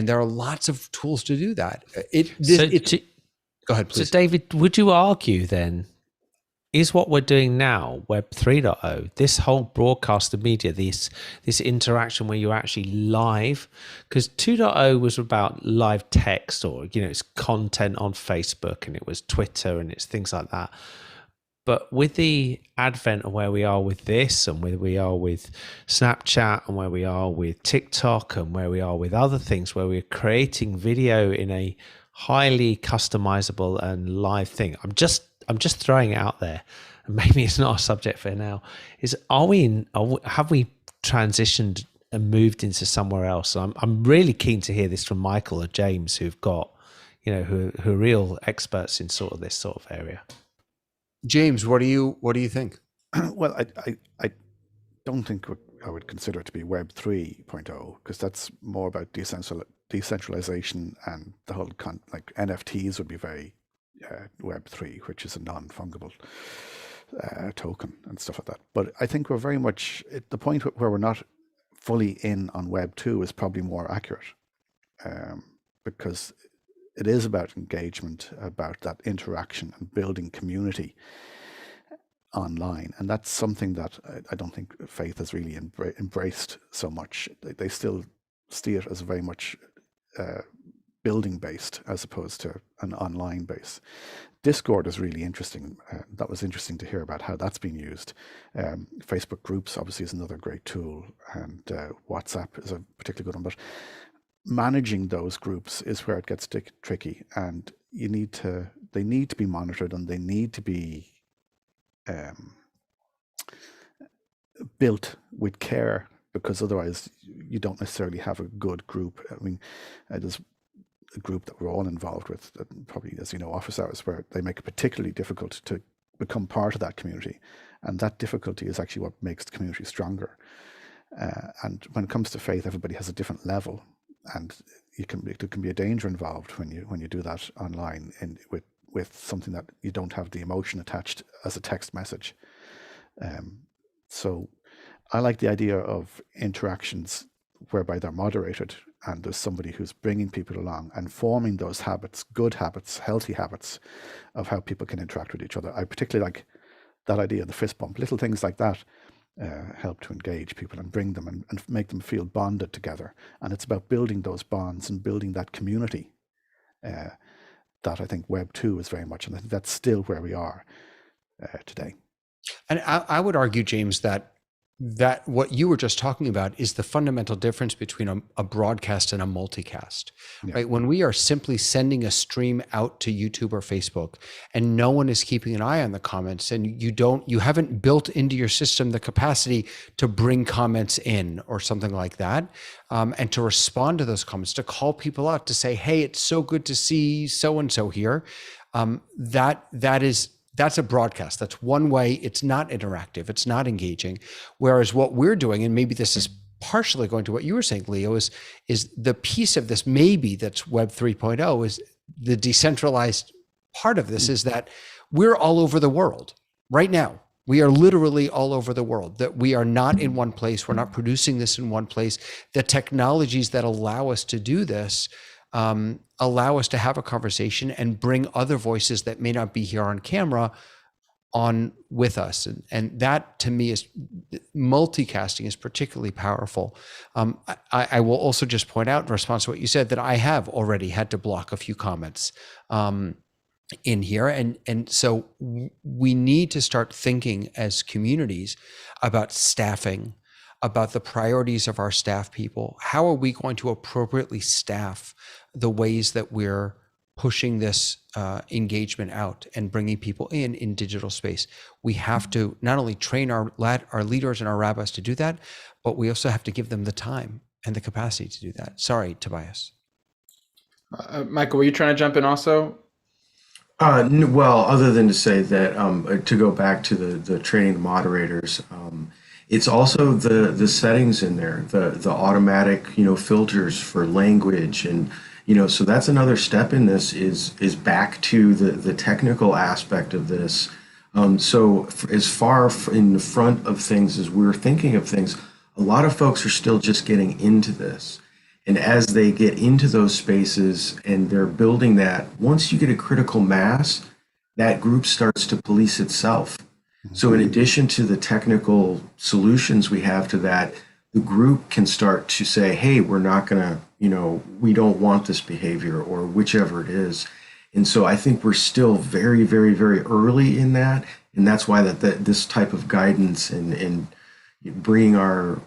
there are lots of tools to do that. Go ahead, please. So, David, would you argue then is what we're doing now, Web 3.0, this whole broadcaster media, this interaction where you're actually live, because 2.0 was about live text, or, it's content on Facebook, and it was Twitter, and it's things like that. But with the advent of where we are with this, and where we are with Snapchat, and where we are with TikTok, and where we are with other things, where we're creating video in a highly customizable and live thing. I'm just throwing it out there, and maybe it's not a subject for now. Have we transitioned and moved into somewhere else? I'm really keen to hear this from Michael or James, who've got, who are real experts in sort of this sort of area. James, what do you think? Well, I don't think I would consider it to be Web 3.0, because that's more about decentralization, and the whole like NFTs would be very Web 3, which is a non-fungible token and stuff like that. But I think we're very much at the point where we're not fully in on Web 2 is probably more accurate, because it is about engagement, about that interaction and building community online. And that's something that I don't think faith has really embraced so much. They still see it as very much building based as opposed to an online base. Discord is really interesting. That was interesting to hear about how that's being used. Facebook groups obviously is another great tool, and WhatsApp is a particularly good one. But managing those groups is where it gets tricky, and they need to be monitored, and they need to be built with care, because otherwise you don't necessarily have a good group. I mean, there's a group that we're all involved with, probably, as you know, office hours, where they make it particularly difficult to become part of that community, and that difficulty is actually what makes the community stronger. And when it comes to faith, everybody has a different level, and there can be a danger involved when you do that online, and with something that you don't have the emotion attached as a text message. So I like the idea of interactions whereby they're moderated, and there's somebody who's bringing people along and forming those habits, good habits, healthy habits of how people can interact with each other. I particularly like that idea of the fist bump. Little things like that help to engage people and bring them and make them feel bonded together. And it's about building those bonds and building that community that I think Web 2 is very much, and I think that's still where we are today. And I would argue, James, that what you were just talking about is the fundamental difference between a broadcast and a multicast, right? When we are simply sending a stream out to YouTube or Facebook, and no one is keeping an eye on the comments, and you haven't built into your system the capacity to bring comments in or something like that, and to respond to those comments, to call people out, to say, hey, it's so good to see so-and-so here. That's a broadcast. That's one way. It's not interactive. It's not engaging. Whereas what we're doing, and maybe this is partially going to what you were saying, Leo, is the piece of this maybe that's Web 3.0 is the decentralized part of this, is that we're all over the world right now. We are literally all over the world, that we are not in one place. We're not producing this in one place. The technologies that allow us to do this allow us to have a conversation and bring other voices that may not be here on camera on with us. And that, to me, is multicasting is particularly powerful. I will also just point out in response to what you said that I have already had to block a few comments in here. And so we need to start thinking as communities about staffing, about the priorities of our staff people. How are we going to appropriately staff the ways that we're pushing this engagement out and bringing people in digital space? We have to not only train our leaders and our rabbis to do that, but we also have to give them the time and the capacity to do that. Sorry, Tobias. Michael, were you trying to jump in also? Well, other than to say that to go back to the training the moderators, it's also the settings in there, the automatic filters for language, and so that's another step in this is back to the technical aspect of this. So as far in the front of things as we're thinking of things, a lot of folks are still just getting into this. And as they get into those spaces and they're building that, once you get a critical mass, that group starts to police itself. So in addition to the technical solutions we have to that, the group can start to say, hey, we're not going to, we don't want this behavior, or whichever it is. And so I think we're still very, very, very early in that. And that's why this type of guidance and bringing our,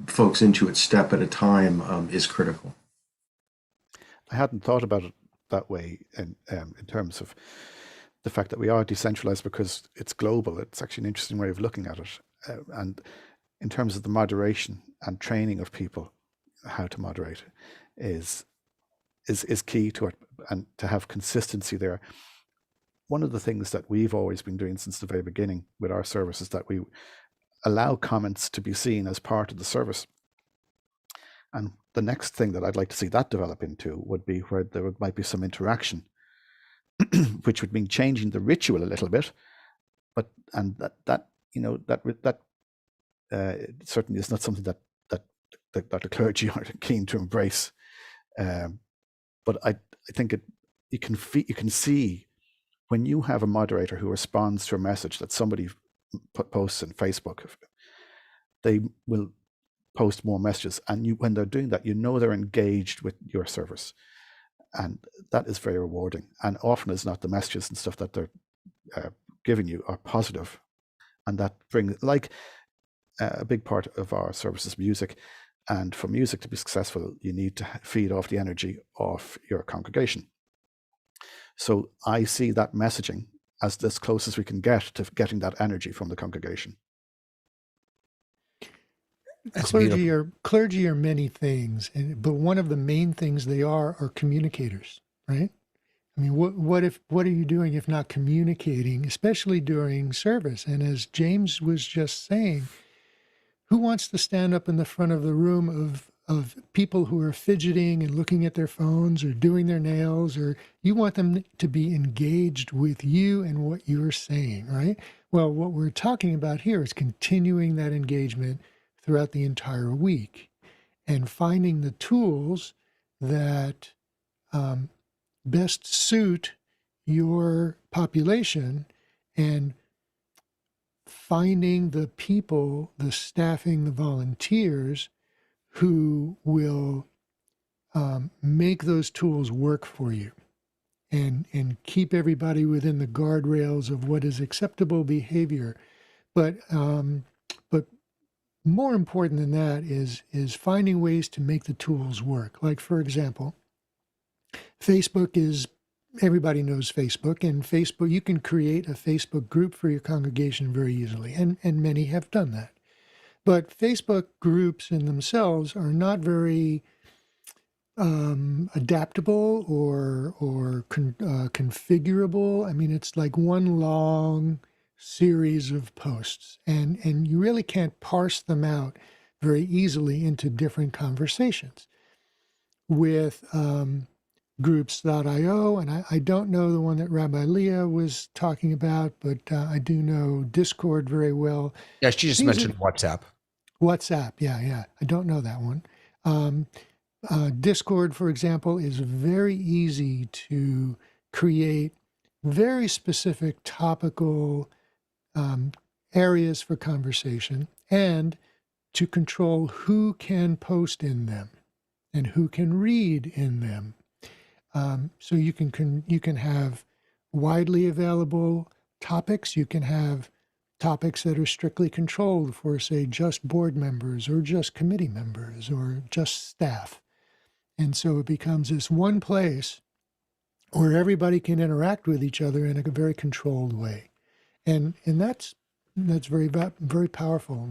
folks into it step at a time is critical. I hadn't thought about it that way in terms of the fact that we are decentralized because it's global. It's actually an interesting way of looking at it. And in terms of the moderation and training of people, how to moderate is key to it, and to have consistency there. One of the things that we've always been doing since the very beginning with our service is that we allow comments to be seen as part of the service. And the next thing that I'd like to see that develop into would be where there might be some interaction, which would mean changing the ritual a little bit, but that certainly is not something that the clergy are keen to embrace. But I think you can see when you have a moderator who responds to a message that somebody posts on Facebook, they will post more messages, and when they're doing that, they're engaged with your service, and that is very rewarding. And often it's not the messages and stuff that they're giving you are positive, and that brings, like, a big part of our service is music, and for music to be successful, you need to feed off the energy of your congregation. So I see that messaging as as close as we can get to getting that energy from the congregation. Clergy are many things, but one of the main things they are communicators, right? I mean, what are you doing if not communicating, especially during service? And as James was just saying, who wants to stand up in the front of the room of people who are fidgeting and looking at their phones or doing their nails, or you want them to be engaged with you and what you're saying, right? Well, what we're talking about here is continuing that engagement throughout the entire week and finding the tools that best suit your population, and finding the people, the staffing, the volunteers who will make those tools work for you and keep everybody within the guardrails of what is acceptable behavior. But more important than that is finding ways to make the tools work. Like, for example, everybody knows Facebook, and Facebook, you can create a Facebook group for your congregation very easily, and many have done that. But Facebook groups in themselves are not very adaptable or configurable. I mean, it's like one long series of posts, and you really can't parse them out very easily into different conversations. With groups.io, and I don't know the one that Rabbi Leah was talking about, but I do know Discord very well. Yeah, she just mentioned WhatsApp. WhatsApp, yeah. I don't know that one. Discord, for example, is very easy to create very specific topical areas for conversation, and to control who can post in them and who can read in them. So you can have widely available topics. You can have topics that are strictly controlled for, say, just board members or just committee members or just staff. And so it becomes this one place where everybody can interact with each other in a very controlled way. And that's very, very powerful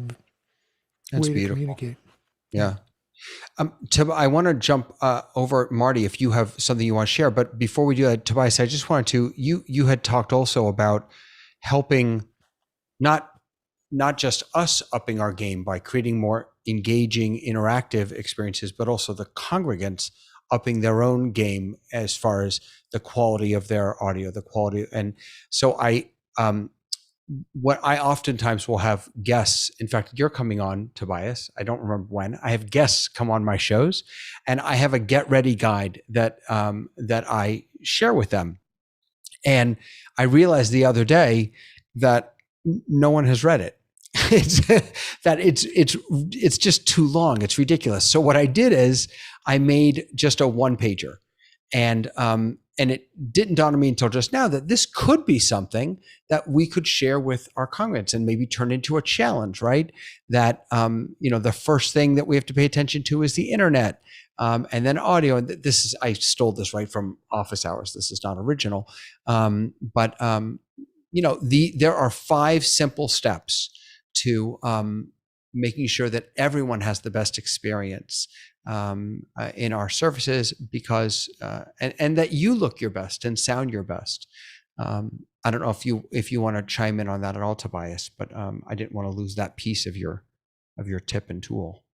That's way beautiful. to communicate. Yeah. I want to jump over, Marty, if you have something you want to share. But before we do that, Tobias, I just wanted to, you had talked also about helping not just us upping our game by creating more engaging, interactive experiences, but also the congregants upping their own game as far as the quality of their audio, the quality. And so what I oftentimes will have guests, in fact, you're coming on, Tobias, I don't remember when, I have guests come on my shows, and I have a get ready guide that I share with them. And I realized the other day that no one has read it. It's just too long. It's ridiculous. So what I did is I made just a one pager, and it didn't dawn on me until just now that this could be something that we could share with our congregants and maybe turn into a challenge, right? That the first thing that we have to pay attention to is the internet, and then audio. And I stole this right from Office Hours. This is not original, but there are 5 simple steps to making sure that everyone has the best experience in our services, because and that you look your best and sound your best. I don't know if you want to chime in on that at all, Tobias, but I didn't want to lose that piece of your tip and tool.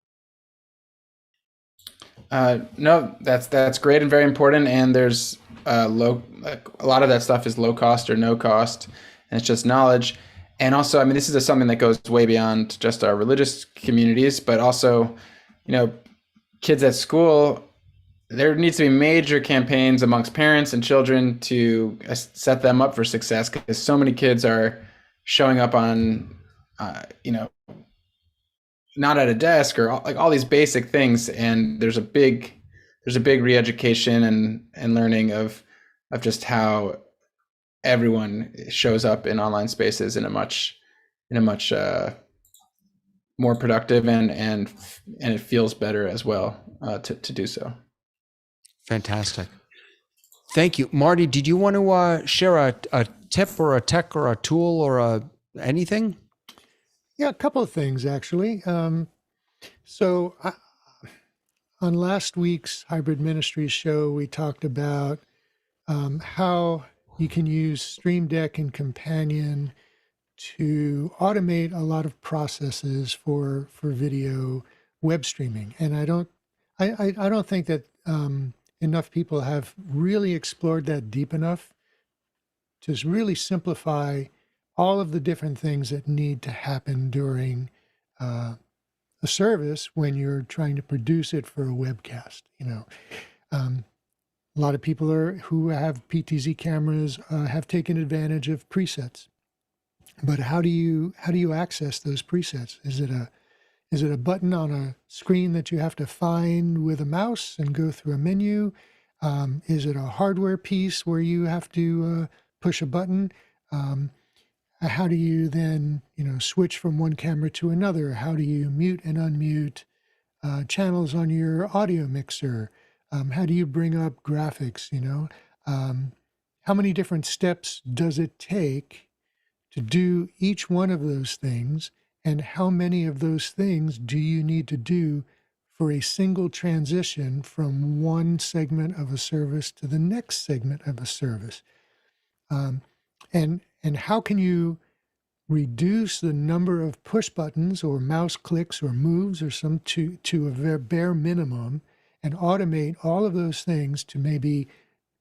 No, that's great and very important. And there's a lot of that stuff is low cost or no cost, and it's just knowledge. And also, I mean, this is something that goes way beyond just our religious communities, but also, kids at school. There needs to be major campaigns amongst parents and children to set them up for success, because so many kids are showing up on, not at a desk, or all these basic things. And there's a big re-education and learning of just how everyone shows up in online spaces in a much more productive and it feels better as well to do so. Fantastic. Thank you. Marty, did you want to share a tip or a tech or a tool or anything? Yeah, a couple of things, actually. On last week's Hybrid Ministries show, we talked about how you can use Stream Deck and Companion to automate a lot of processes for video web streaming. And I don't think that enough people have really explored that deep enough to really simplify all of the different things that need to happen during a service when you're trying to produce it for a webcast. A lot of people who have PTZ cameras have taken advantage of presets. But how do you access those presets? Is it a button on a screen that you have to find with a mouse and go through a menu? Is it a hardware piece where you have to push a button? How do you then switch from one camera to another? How do you mute and unmute channels on your audio mixer? How do you bring up graphics? How many different steps does it take to do each one of those things, and how many of those things do you need to do for a single transition from one segment of a service to the next segment of a service? And how can you reduce the number of push buttons or mouse clicks or moves or some to a bare minimum, and automate all of those things to maybe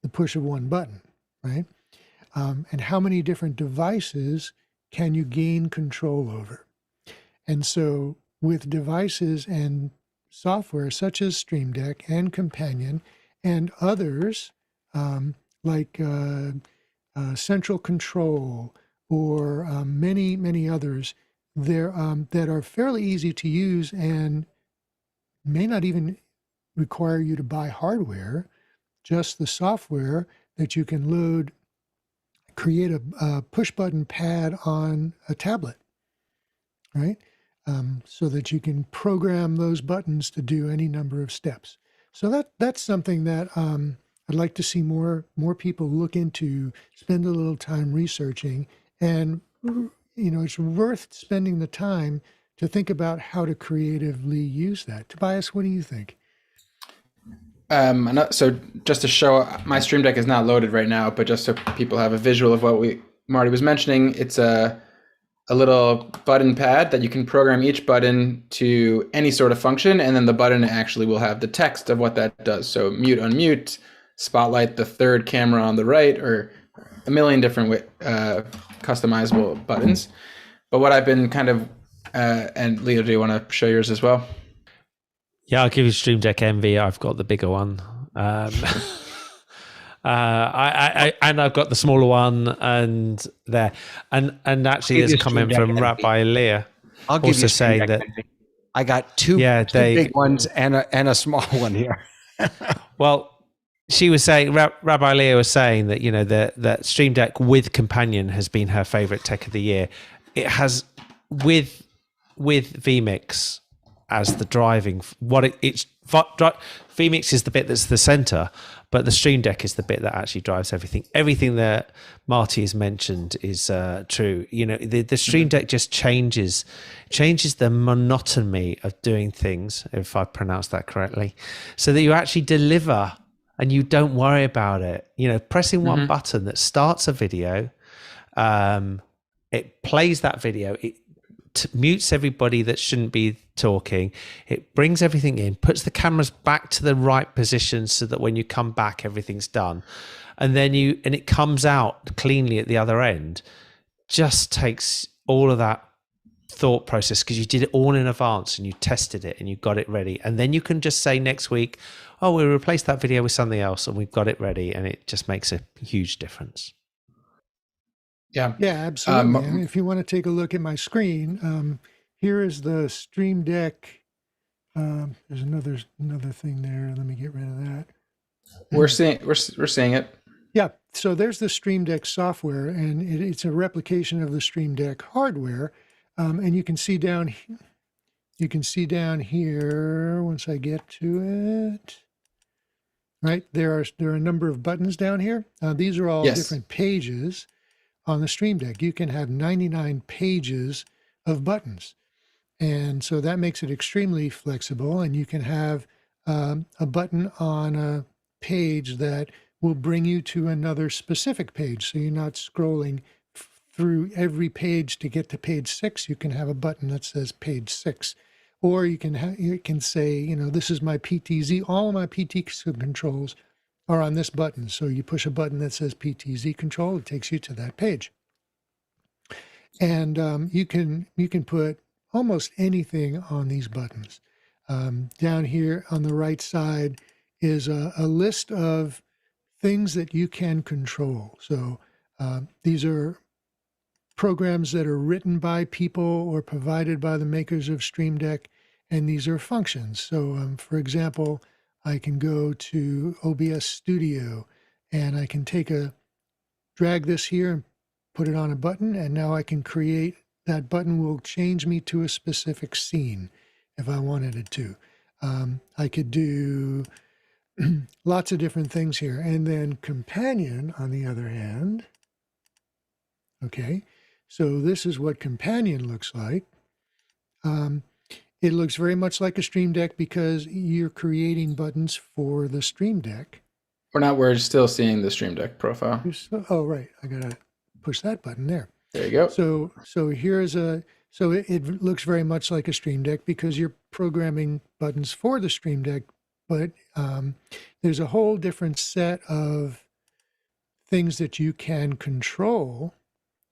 the push of one button, right? And how many different devices can you gain control over? And so with devices and software such as Stream Deck and Companion and others like Central Control or many others there that are fairly easy to use and may not even require you to buy hardware, just the software that you can load, create a push button pad on a tablet, right? So that you can program those buttons to do any number of steps. So that's something that I'd like to see more people look into, spend a little time researching, and it's worth spending the time to think about how to creatively use that. Tobias, what do you think? So just to show, my Stream Deck is not loaded right now, but just so people have a visual of what Marty was mentioning, it's a little button pad that you can program each button to any sort of function, and then the button actually will have the text of what that does. So mute, unmute, spotlight the third camera on the right, or a million different customizable buttons. But what I've been kind of, and Leo, do you want to show yours as well? Yeah, I'll give you Stream Deck Envy. I've got the bigger one. And I've got the smaller one and there. And actually there's a comment from Rabbi Leah I'll give also you saying that I got two big ones and a small one here. Well, she was saying, Rabbi Leah was saying that, you know, that Stream Deck with Companion has been her favorite tech of the year. It has with vMix as the driving, vMix is the bit that's the center, but the Stream Deck is the bit that actually drives everything. Everything that Marty has mentioned is true. You know, the Stream Deck just changes the monotony of doing things, if I pronounce that correctly, so that you actually deliver and you don't worry about it. You know, pressing one button that starts a video, it plays that video, it mutes everybody that shouldn't be talking, it brings everything in, puts the cameras back to the right position so that when you come back everything's done, and then it comes out cleanly at the other end. Just takes all of that thought process, because you did it all in advance and you tested it and you got it ready, and then you can just say next week, oh, we'll replace that video with something else, and we've got it ready, and it just makes a huge difference. Yeah, absolutely. And if you want to take a look at my screen, here is the Stream Deck. There's another thing there. Let me get rid of that. We're seeing it. Yeah. So there's the Stream Deck software, and it's a replication of the Stream Deck hardware. And you can see down. You can see down here once I get to it. Right there are a number of buttons down here. These are all different pages. On the Stream Deck, you can have 99 pages of buttons. And so that makes it extremely flexible. And you can have a button on a page that will bring you to another specific page. So you're not scrolling through every page to get to page 6. You can have a button that says page 6. Or you can say, you know, this is my PTZ. All of my PTZ controls are on this button. So you push a button that says PTZ control, it takes you to that page. And you can put almost anything on these buttons. Down here on the right side is a list of things that you can control. So these are programs that are written by people or provided by the makers of Stream Deck, and these are functions. So for example, I can go to OBS Studio and I can drag this here and put it on a button, and now I can create, that button will change me to a specific scene if I wanted it to. I could do lots of different things here. And then Companion, on the other hand, okay, so this is what Companion looks like. It looks very much like a Stream Deck because you're creating buttons for the Stream Deck. We're still seeing the Stream Deck profile. Oh, right. I got to push that button there. There you go. So here's it looks very much like a Stream Deck because you're programming buttons for the Stream Deck, but there's a whole different set of things that you can control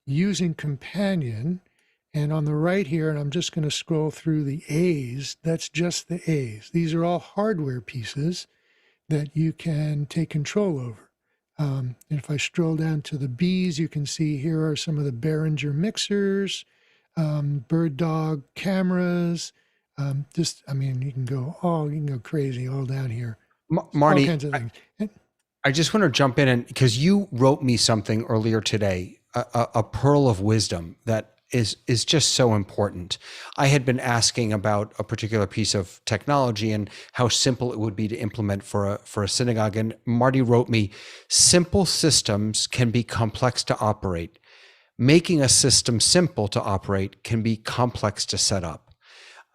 using Companion. And on the right here, and I'm just going to scroll through the A's, that's just the A's. These are all hardware pieces that you can take control over. And if I scroll down to the B's, you can see here are some of the Behringer mixers, Bird Dog cameras. You can go crazy all down here. Marty, all kinds of things. I just want to jump in, and because you wrote me something earlier today, a pearl of wisdom that is just so important. I had been asking about a particular piece of technology and how simple it would be to implement for a synagogue. And Marty wrote me, simple systems can be complex to operate. Making a system simple to operate can be complex to set up.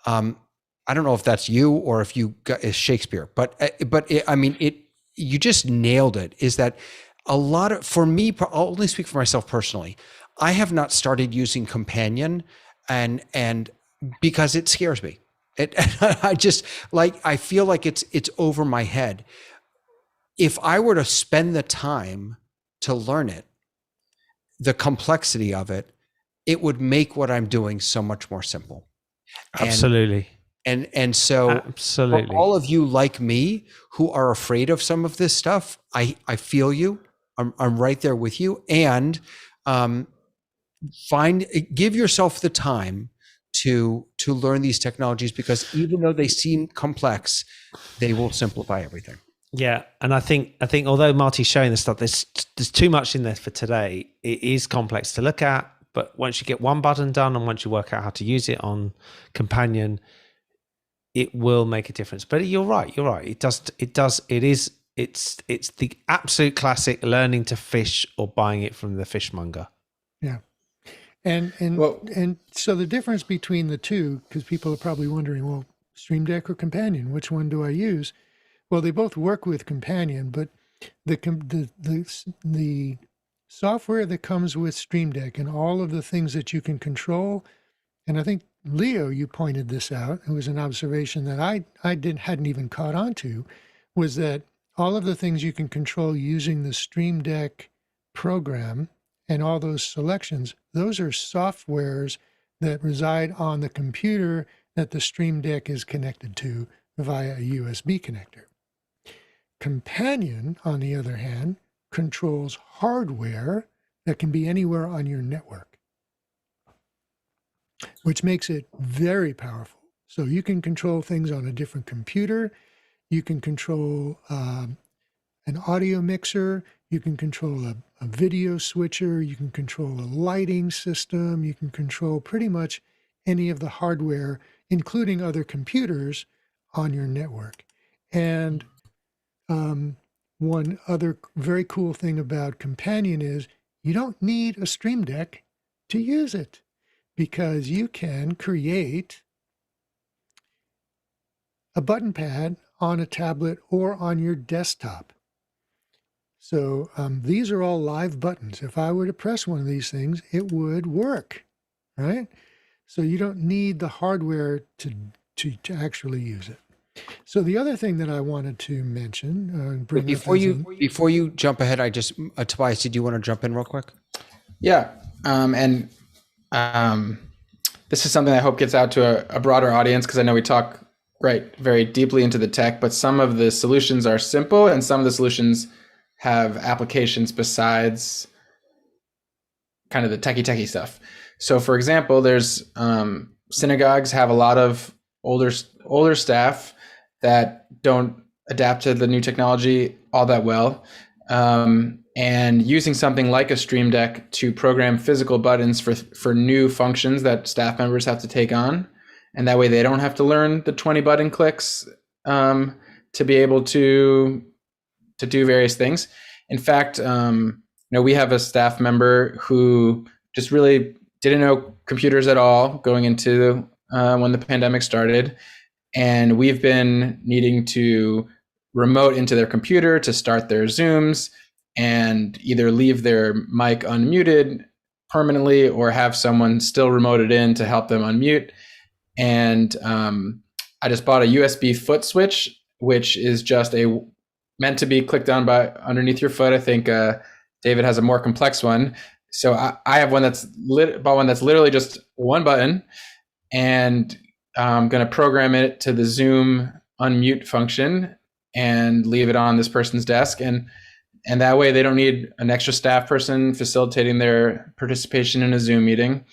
I don't know if that's you or if you got is Shakespeare, but you just nailed it. Is that a lot of, for me, I'll only speak for myself personally. I have not started using Companion and because it scares me. I feel like it's over my head. If I were to spend the time to learn it, the complexity of it, it would make what I'm doing so much more simple. Absolutely. And so for Absolutely. all of you like me who are afraid of some of this stuff, I feel you. I'm right there with you. And give yourself the time to learn these technologies, because even though they seem complex, they will simplify everything. Yeah, and I think although Marty's showing this stuff, there's too much in there for today. It is complex to look at, but once you get one button done and once you work out how to use it on Companion, it will make a difference. But you're right. It's the absolute classic learning to fish or buying it from the fishmonger. Yeah. And so the difference between the two, because people are probably wondering, well, Stream Deck or Companion, which one do I use? Well, they both work with Companion, but the software that comes with Stream Deck and all of the things that you can control, and I think Leo, you pointed this out. It was an observation that I hadn't even caught on to, was that all of the things you can control using the Stream Deck program and all those selections, those are softwares that reside on the computer that the Stream Deck is connected to via a USB connector. Companion, on the other hand, controls hardware that can be anywhere on your network, which makes it very powerful. So you can control things on a different computer. You can control an audio mixer. You can control a video switcher. You can control a lighting system. You can control pretty much any of the hardware, including other computers, on your network. And one other very cool thing about Companion is you don't need a Stream Deck to use it, because you can create a button pad on a tablet or on your desktop. So these are all live buttons. If I were to press one of these things, it would work, right? So you don't need the hardware to actually use it. So the other thing that I wanted to mention, Before you jump ahead, Tobias, did you want to jump in real quick? Yeah. This is something I hope gets out to a broader audience, because I know we talk very deeply into the tech, but some of the solutions are simple and some of the solutions have applications besides kind of the techie stuff. So for example, there's synagogues have a lot of older staff that don't adapt to the new technology all that well. And using something like a Stream Deck to program physical buttons for new functions that staff members have to take on. And that way they don't have to learn the 20 button clicks to be able to do various things. In fact, we have a staff member who just really didn't know computers at all going into when the pandemic started. And we've been needing to remote into their computer to start their Zooms and either leave their mic unmuted permanently or have someone still remoted in to help them unmute. And I just bought a USB foot switch, which is just meant to be clicked on by underneath your foot. I think David has a more complex one. So I have one that's literally just one button, and I'm going to program it to the Zoom unmute function and leave it on this person's desk. And that way they don't need an extra staff person facilitating their participation in a Zoom meeting.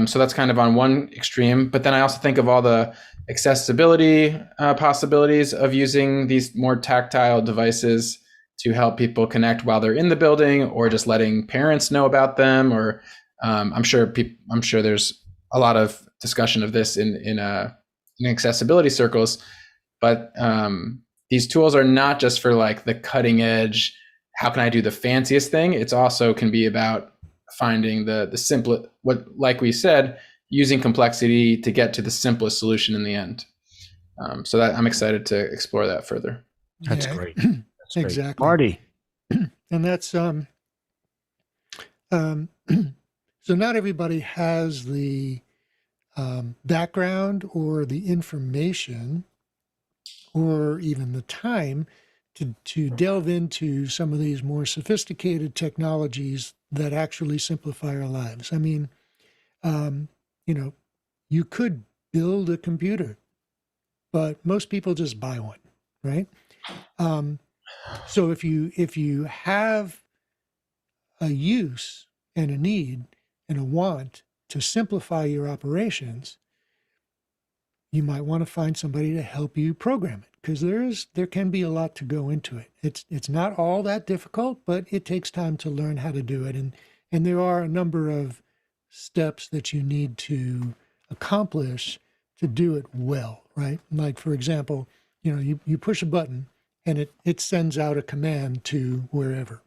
So that's kind of on one extreme. But then I also think of all the accessibility possibilities of using these more tactile devices to help people connect while they're in the building, or just letting parents know about them. Or I'm sure there's a lot of discussion of this in accessibility circles. But these tools are not just for like the cutting edge, how can I do the fanciest thing? It's also can be about finding the simplest, like we said, using complexity to get to the simplest solution in the end. So that I'm excited to explore that further. That's great. That's great. Exactly. Marty. And that's so not everybody has the background or the information or even the time to delve into some of these more sophisticated technologies that actually simplify our lives. I mean, you could build a computer but most people just buy one, right? So if you have a use and a need and a want to simplify your operations, you might want to find somebody to help you program it, because there can be a lot to go into it. It's not all that difficult, but it takes time to learn how to do it, and there are a number of steps that you need to accomplish to do it well, right? Like, for example, you push a button and it sends out a command to wherever.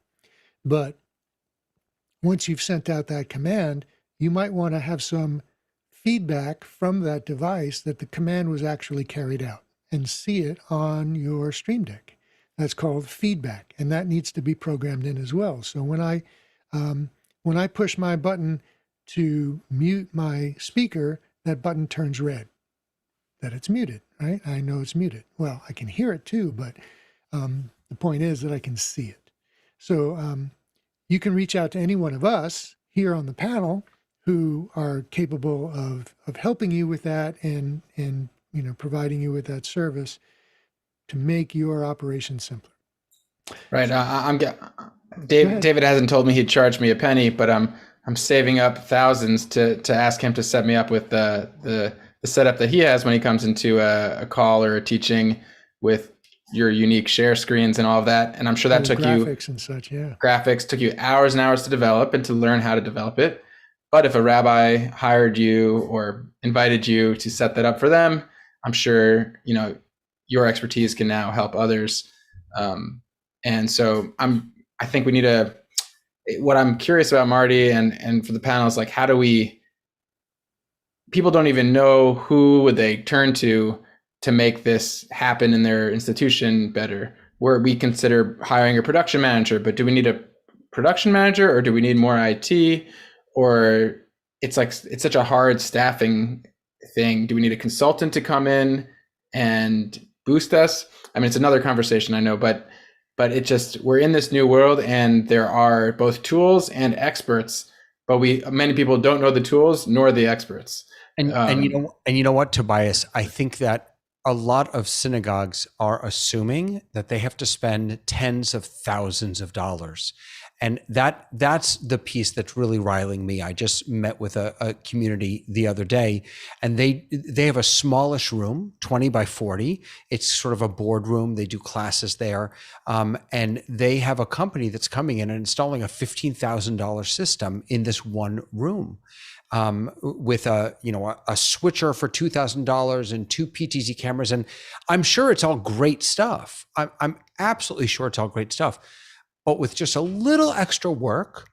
But once you've sent out that command, you might want to have some feedback from that device that the command was actually carried out, and see it on your Stream Deck. That's called feedback, and that needs to be programmed in as well. So when I push my button to mute my speaker, that button turns red, that it's muted, right? I know it's muted. Well, I can hear it too, but the point is that I can see it. So you can reach out to any one of us here on the panel who are capable of helping you with that, and providing you with that service to make your operation simpler. Right. David hasn't told me he'd charge me a penny, but I'm saving up thousands to ask him to set me up with the setup that he has when he comes into a call or a teaching, with your unique share screens and all of that. And I'm sure that took graphics and such. Yeah. Graphics took you hours and hours to develop and to learn how to develop it. But if a rabbi hired you or invited you to set that up for them, I'm sure, your expertise can now help others. And so I think we need what I'm curious about, Marty, and for the panel is, like, how do people don't even know who would they turn to make this happen in their institution better, where we consider hiring a production manager, but do we need a production manager, or do we need more IT? Or it's such a hard staffing thing. Do we need a consultant to come in and boost us? I mean, it's another conversation, I know, but we're in this new world, and there are both tools and experts, but many people don't know the tools nor the experts. And you know what, Tobias, I think that a lot of synagogues are assuming that they have to spend tens of thousands of dollars. And that's the piece that's really riling me. I just met with a community the other day, and they have a smallish room, 20 by 40. It's sort of a boardroom. They do classes there. And they have a company that's coming in and installing a $15,000 system in this one room. With a switcher for $2,000 and 2 PTZ cameras. And I'm sure it's all great stuff. I'm absolutely sure it's all great stuff. But with just a little extra work,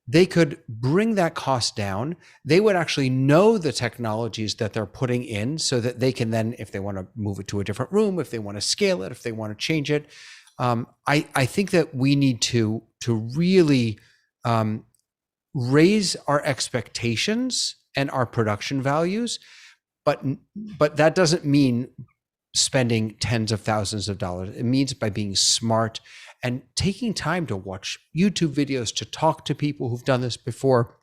they could bring that cost down. They would actually know the technologies that they're putting in, so that they can then, if they want to move it to a different room, if they want to scale it, if they want to change it. I think that we need to really raise our expectations and our production values, but that doesn't mean spending tens of thousands of dollars. It means by being smart and taking time to watch YouTube videos, to talk to people who've done this before.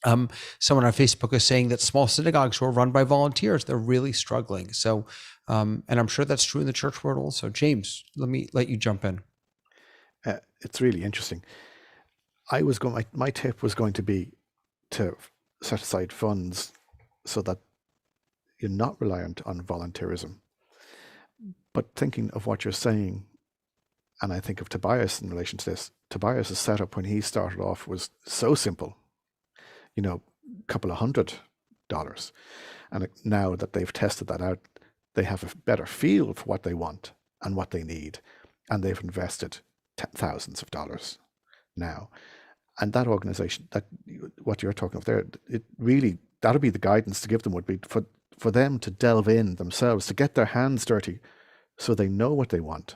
Someone on Facebook is saying that small synagogues who are run by volunteers, they're really struggling. So, and I'm sure that's true in the church world also. James, let you jump in. It's really interesting. My tip was going to be to set aside funds so that you're not reliant on volunteerism. But thinking of what you're saying, and I think of Tobias in relation to this, Tobias' setup when he started off was so simple, a couple of $100. And now that they've tested that out, they have a better feel for what they want and what they need. And they've invested thousands of dollars now. And that organization, that what you're talking of there, it really, that'll be the guidance to give them, would be for them to delve in themselves, to get their hands dirty so they know what they want,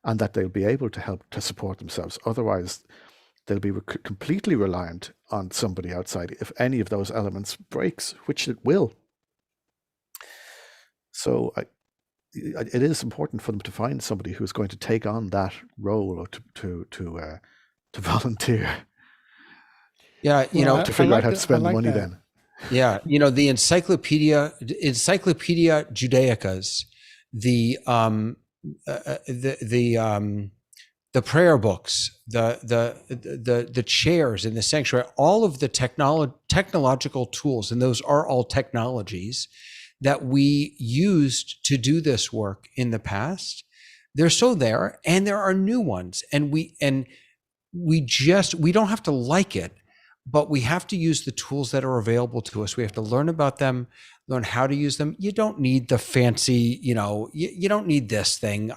and that they'll be able to help to support themselves. Otherwise, they'll be completely reliant on somebody outside if any of those elements breaks, which it will. So it is important for them to find somebody who's going to take on that role, or to volunteer. Yeah, to figure out how to spend the money then. Yeah, the Encyclopedia Judaicas the prayer books, the chairs in the sanctuary, all of the technological tools, and those are all technologies that we used to do this work in the past. They're still there, and there are new ones, and we don't have to like it, but we have to use the tools that are available to us. We have to learn about them, learn how to use them. You don't need the fancy, you don't need this thing.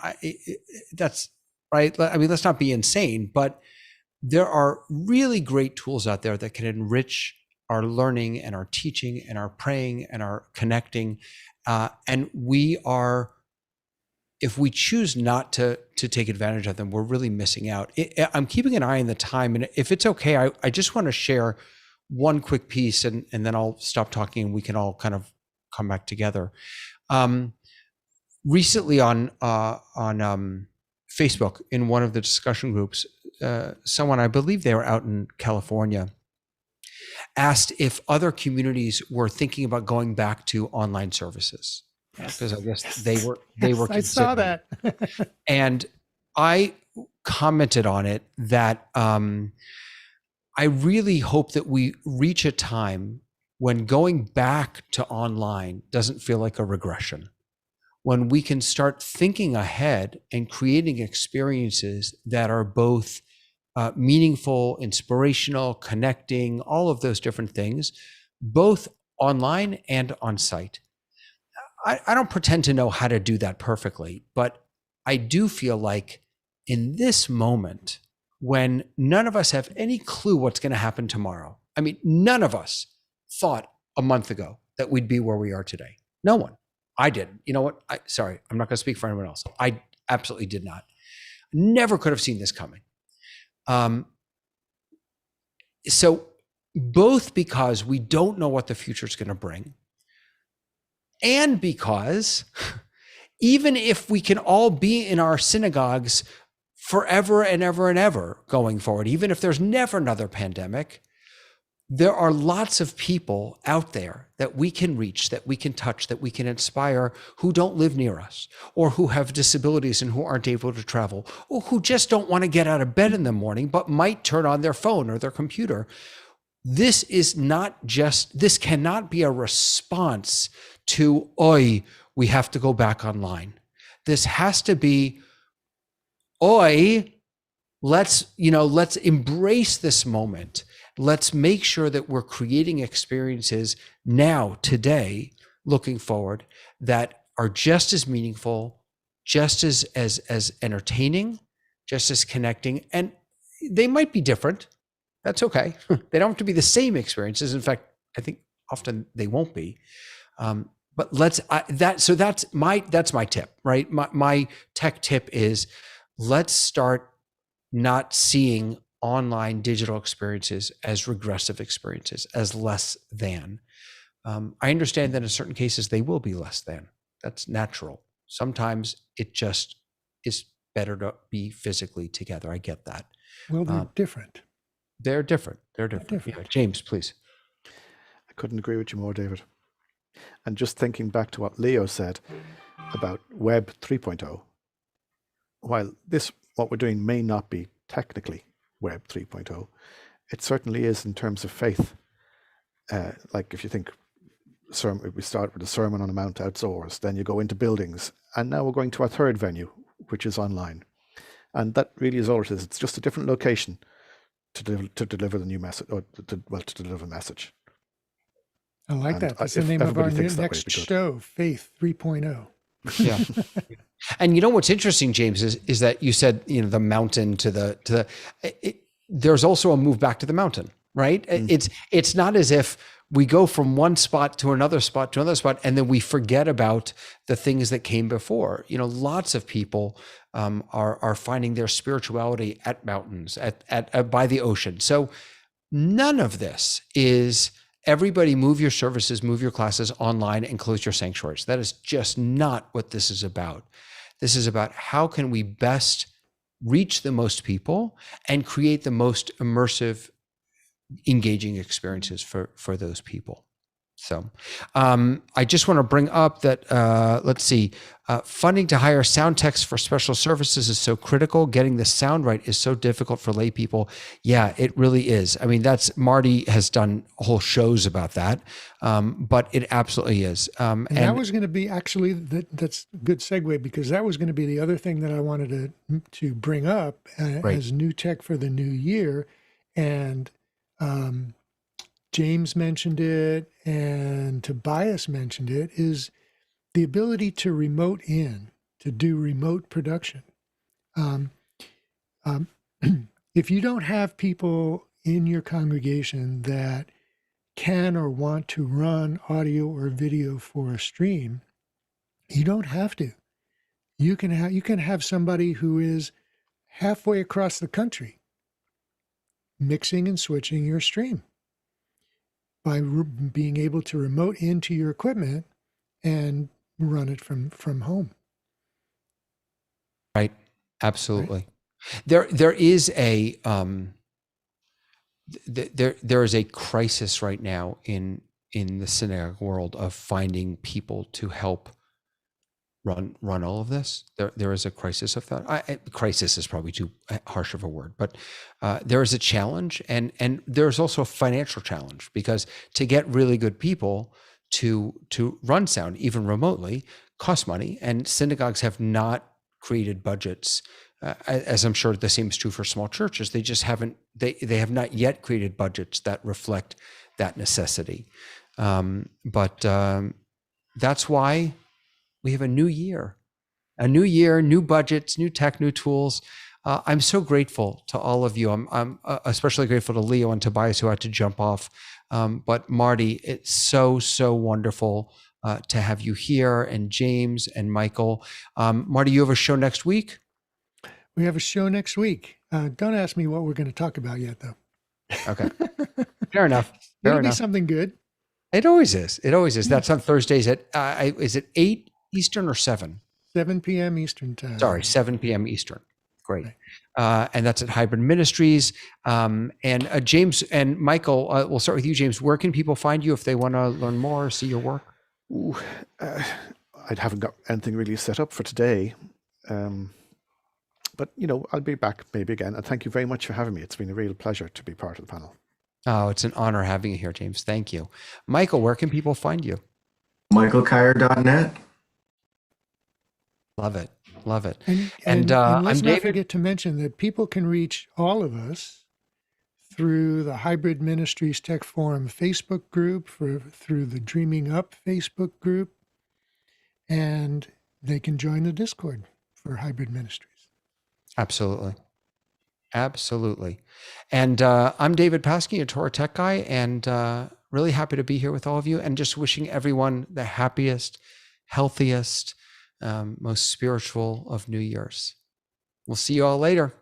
That's right. I mean, let's not be insane, but there are really great tools out there that can enrich our learning and our teaching and our praying and our connecting. And if we choose not to take advantage of them, we're really missing out. I'm keeping an eye on the time, and if it's okay, I just want to share one quick piece, and then I'll stop talking, and we can all kind of come back together. Recently on Facebook, in one of the discussion groups, someone, I believe they were out in California, asked if other communities were thinking about going back to online services. Because I guess they were I saw that. And I commented on it that I really hope that we reach a time when going back to online doesn't feel like a regression, when we can start thinking ahead and creating experiences that are both meaningful, inspirational, connecting, all of those different things, both online and on site. I don't pretend to know how to do that perfectly, but I do feel like in this moment, when none of us have any clue what's going to happen tomorrow. I mean, none of us thought a month ago that we'd be where we are today. No one. I didn't. You know what? Sorry, I'm not going to speak for anyone else. I absolutely did not. Never could have seen this coming. So both because we don't know what the future is going to bring, and because even if we can all be in our synagogues forever and ever and ever going forward, even if there's never another pandemic, there are lots of people out there that we can reach, that we can touch, that we can inspire, who don't live near us, or who have disabilities and who aren't able to travel, or who just don't want to get out of bed in the morning, but might turn on their phone or their computer. This cannot be a response to, oi, we have to go back online. This has to be, oi, let's embrace this moment. Let's make sure that we're creating experiences now, today, looking forward, that are just as meaningful, just as entertaining, just as connecting. And they might be different. That's okay. They don't have to be the same experiences. In fact, I think often they won't be. But that's my tip, right? My tech tip is, let's start not seeing online digital experiences as regressive experiences, as less than. I understand that in certain cases they will be less than. That's natural. Sometimes it just is better to be physically together. I get that. Well, they're different. They're different. They're different. Yeah. James, please. I couldn't agree with you more, David. And just thinking back to what Leo said about Web 3.0, while what we're doing may not be technically Web 3.0, it certainly is in terms of faith. Like if you think, we start with a sermon on a mount outdoors, then you go into buildings, and now we're going to our third venue, which is online. And that really is all it is. It's just a different location to deliver the new message, or to deliver a message. I like that. That's the name of our next show, Faith 3.0. Yeah. And you know what's interesting, James, is that you said, the mountain there's also a move back to the mountain, right? It's not as if we go from one spot to another spot and then we forget about the things that came before. Lots of people are finding their spirituality at mountains, at by the ocean. So none of this is everybody move your services, move your classes online and close your sanctuaries. That is just not what this is about. This is about how can we best reach the most people and create the most immersive, engaging experiences for those people. So I just want to bring up that, let's see, funding to hire sound techs for special services is so critical. Getting the sound right is so difficult for lay people. Yeah, it really is. I mean, Marty has done whole shows about that, but it absolutely is. And that was going to be actually, that's a good segue, because that was going to be the other thing that I wanted to bring up as new tech for the new year. And James mentioned it and Tobias mentioned it, is the ability to remote in, to do remote production. If you don't have people in your congregation that can or want to run audio or video for a stream, you don't have to. You can have somebody who is halfway across the country mixing and switching your stream by being able to remote into your equipment and run it from home. Right. Absolutely. Right. There is a there is a crisis right now in the synagogue world of finding people to help run all of this. There is a crisis of that. Crisis is probably too harsh of a word, but there is a challenge, and there's also a financial challenge, because to get really good people to run sound, even remotely, costs money, and synagogues have not created budgets. As I'm sure the same is true for small churches. They just haven't. They have not yet created budgets that reflect that necessity. But that's why we have a new year, new budgets, new tech, new tools. I'm so grateful to all of you. I'm especially grateful to Leo and Tobias, who had to jump off. But Marty, it's so wonderful to have you here, and James and Michael. Marty, you have a show next week? We have a show next week. Don't ask me what we're going to talk about yet, though. Okay. Fair enough. It'll be something good. It always is. That's on Thursdays at, is it 8 Eastern or 7? 7 p.m. Eastern time. Sorry, 7 p.m. Eastern. Great. Right. And that's at Hybrid Ministries. And James and Michael, we'll start with you, James. Where can people find you if they want to learn more or see your work? I haven't got anything really set up for today. But, I'll be back maybe again. And thank you very much for having me. It's been a real pleasure to be part of the panel. Oh, it's an honor having you here, James. Thank you. Michael, where can people find you? michaelkyer.net. Love it. Love it. And let's not forget to mention that people can reach all of us through the Hybrid Ministries Tech Forum Facebook group, through the Dreaming Up Facebook group, and they can join the Discord for Hybrid Ministries. Absolutely. And I'm David Paskey, a Torah Tech Guy, and really happy to be here with all of you, and just wishing everyone the happiest, healthiest, most spiritual of New Year's. We'll see you all later.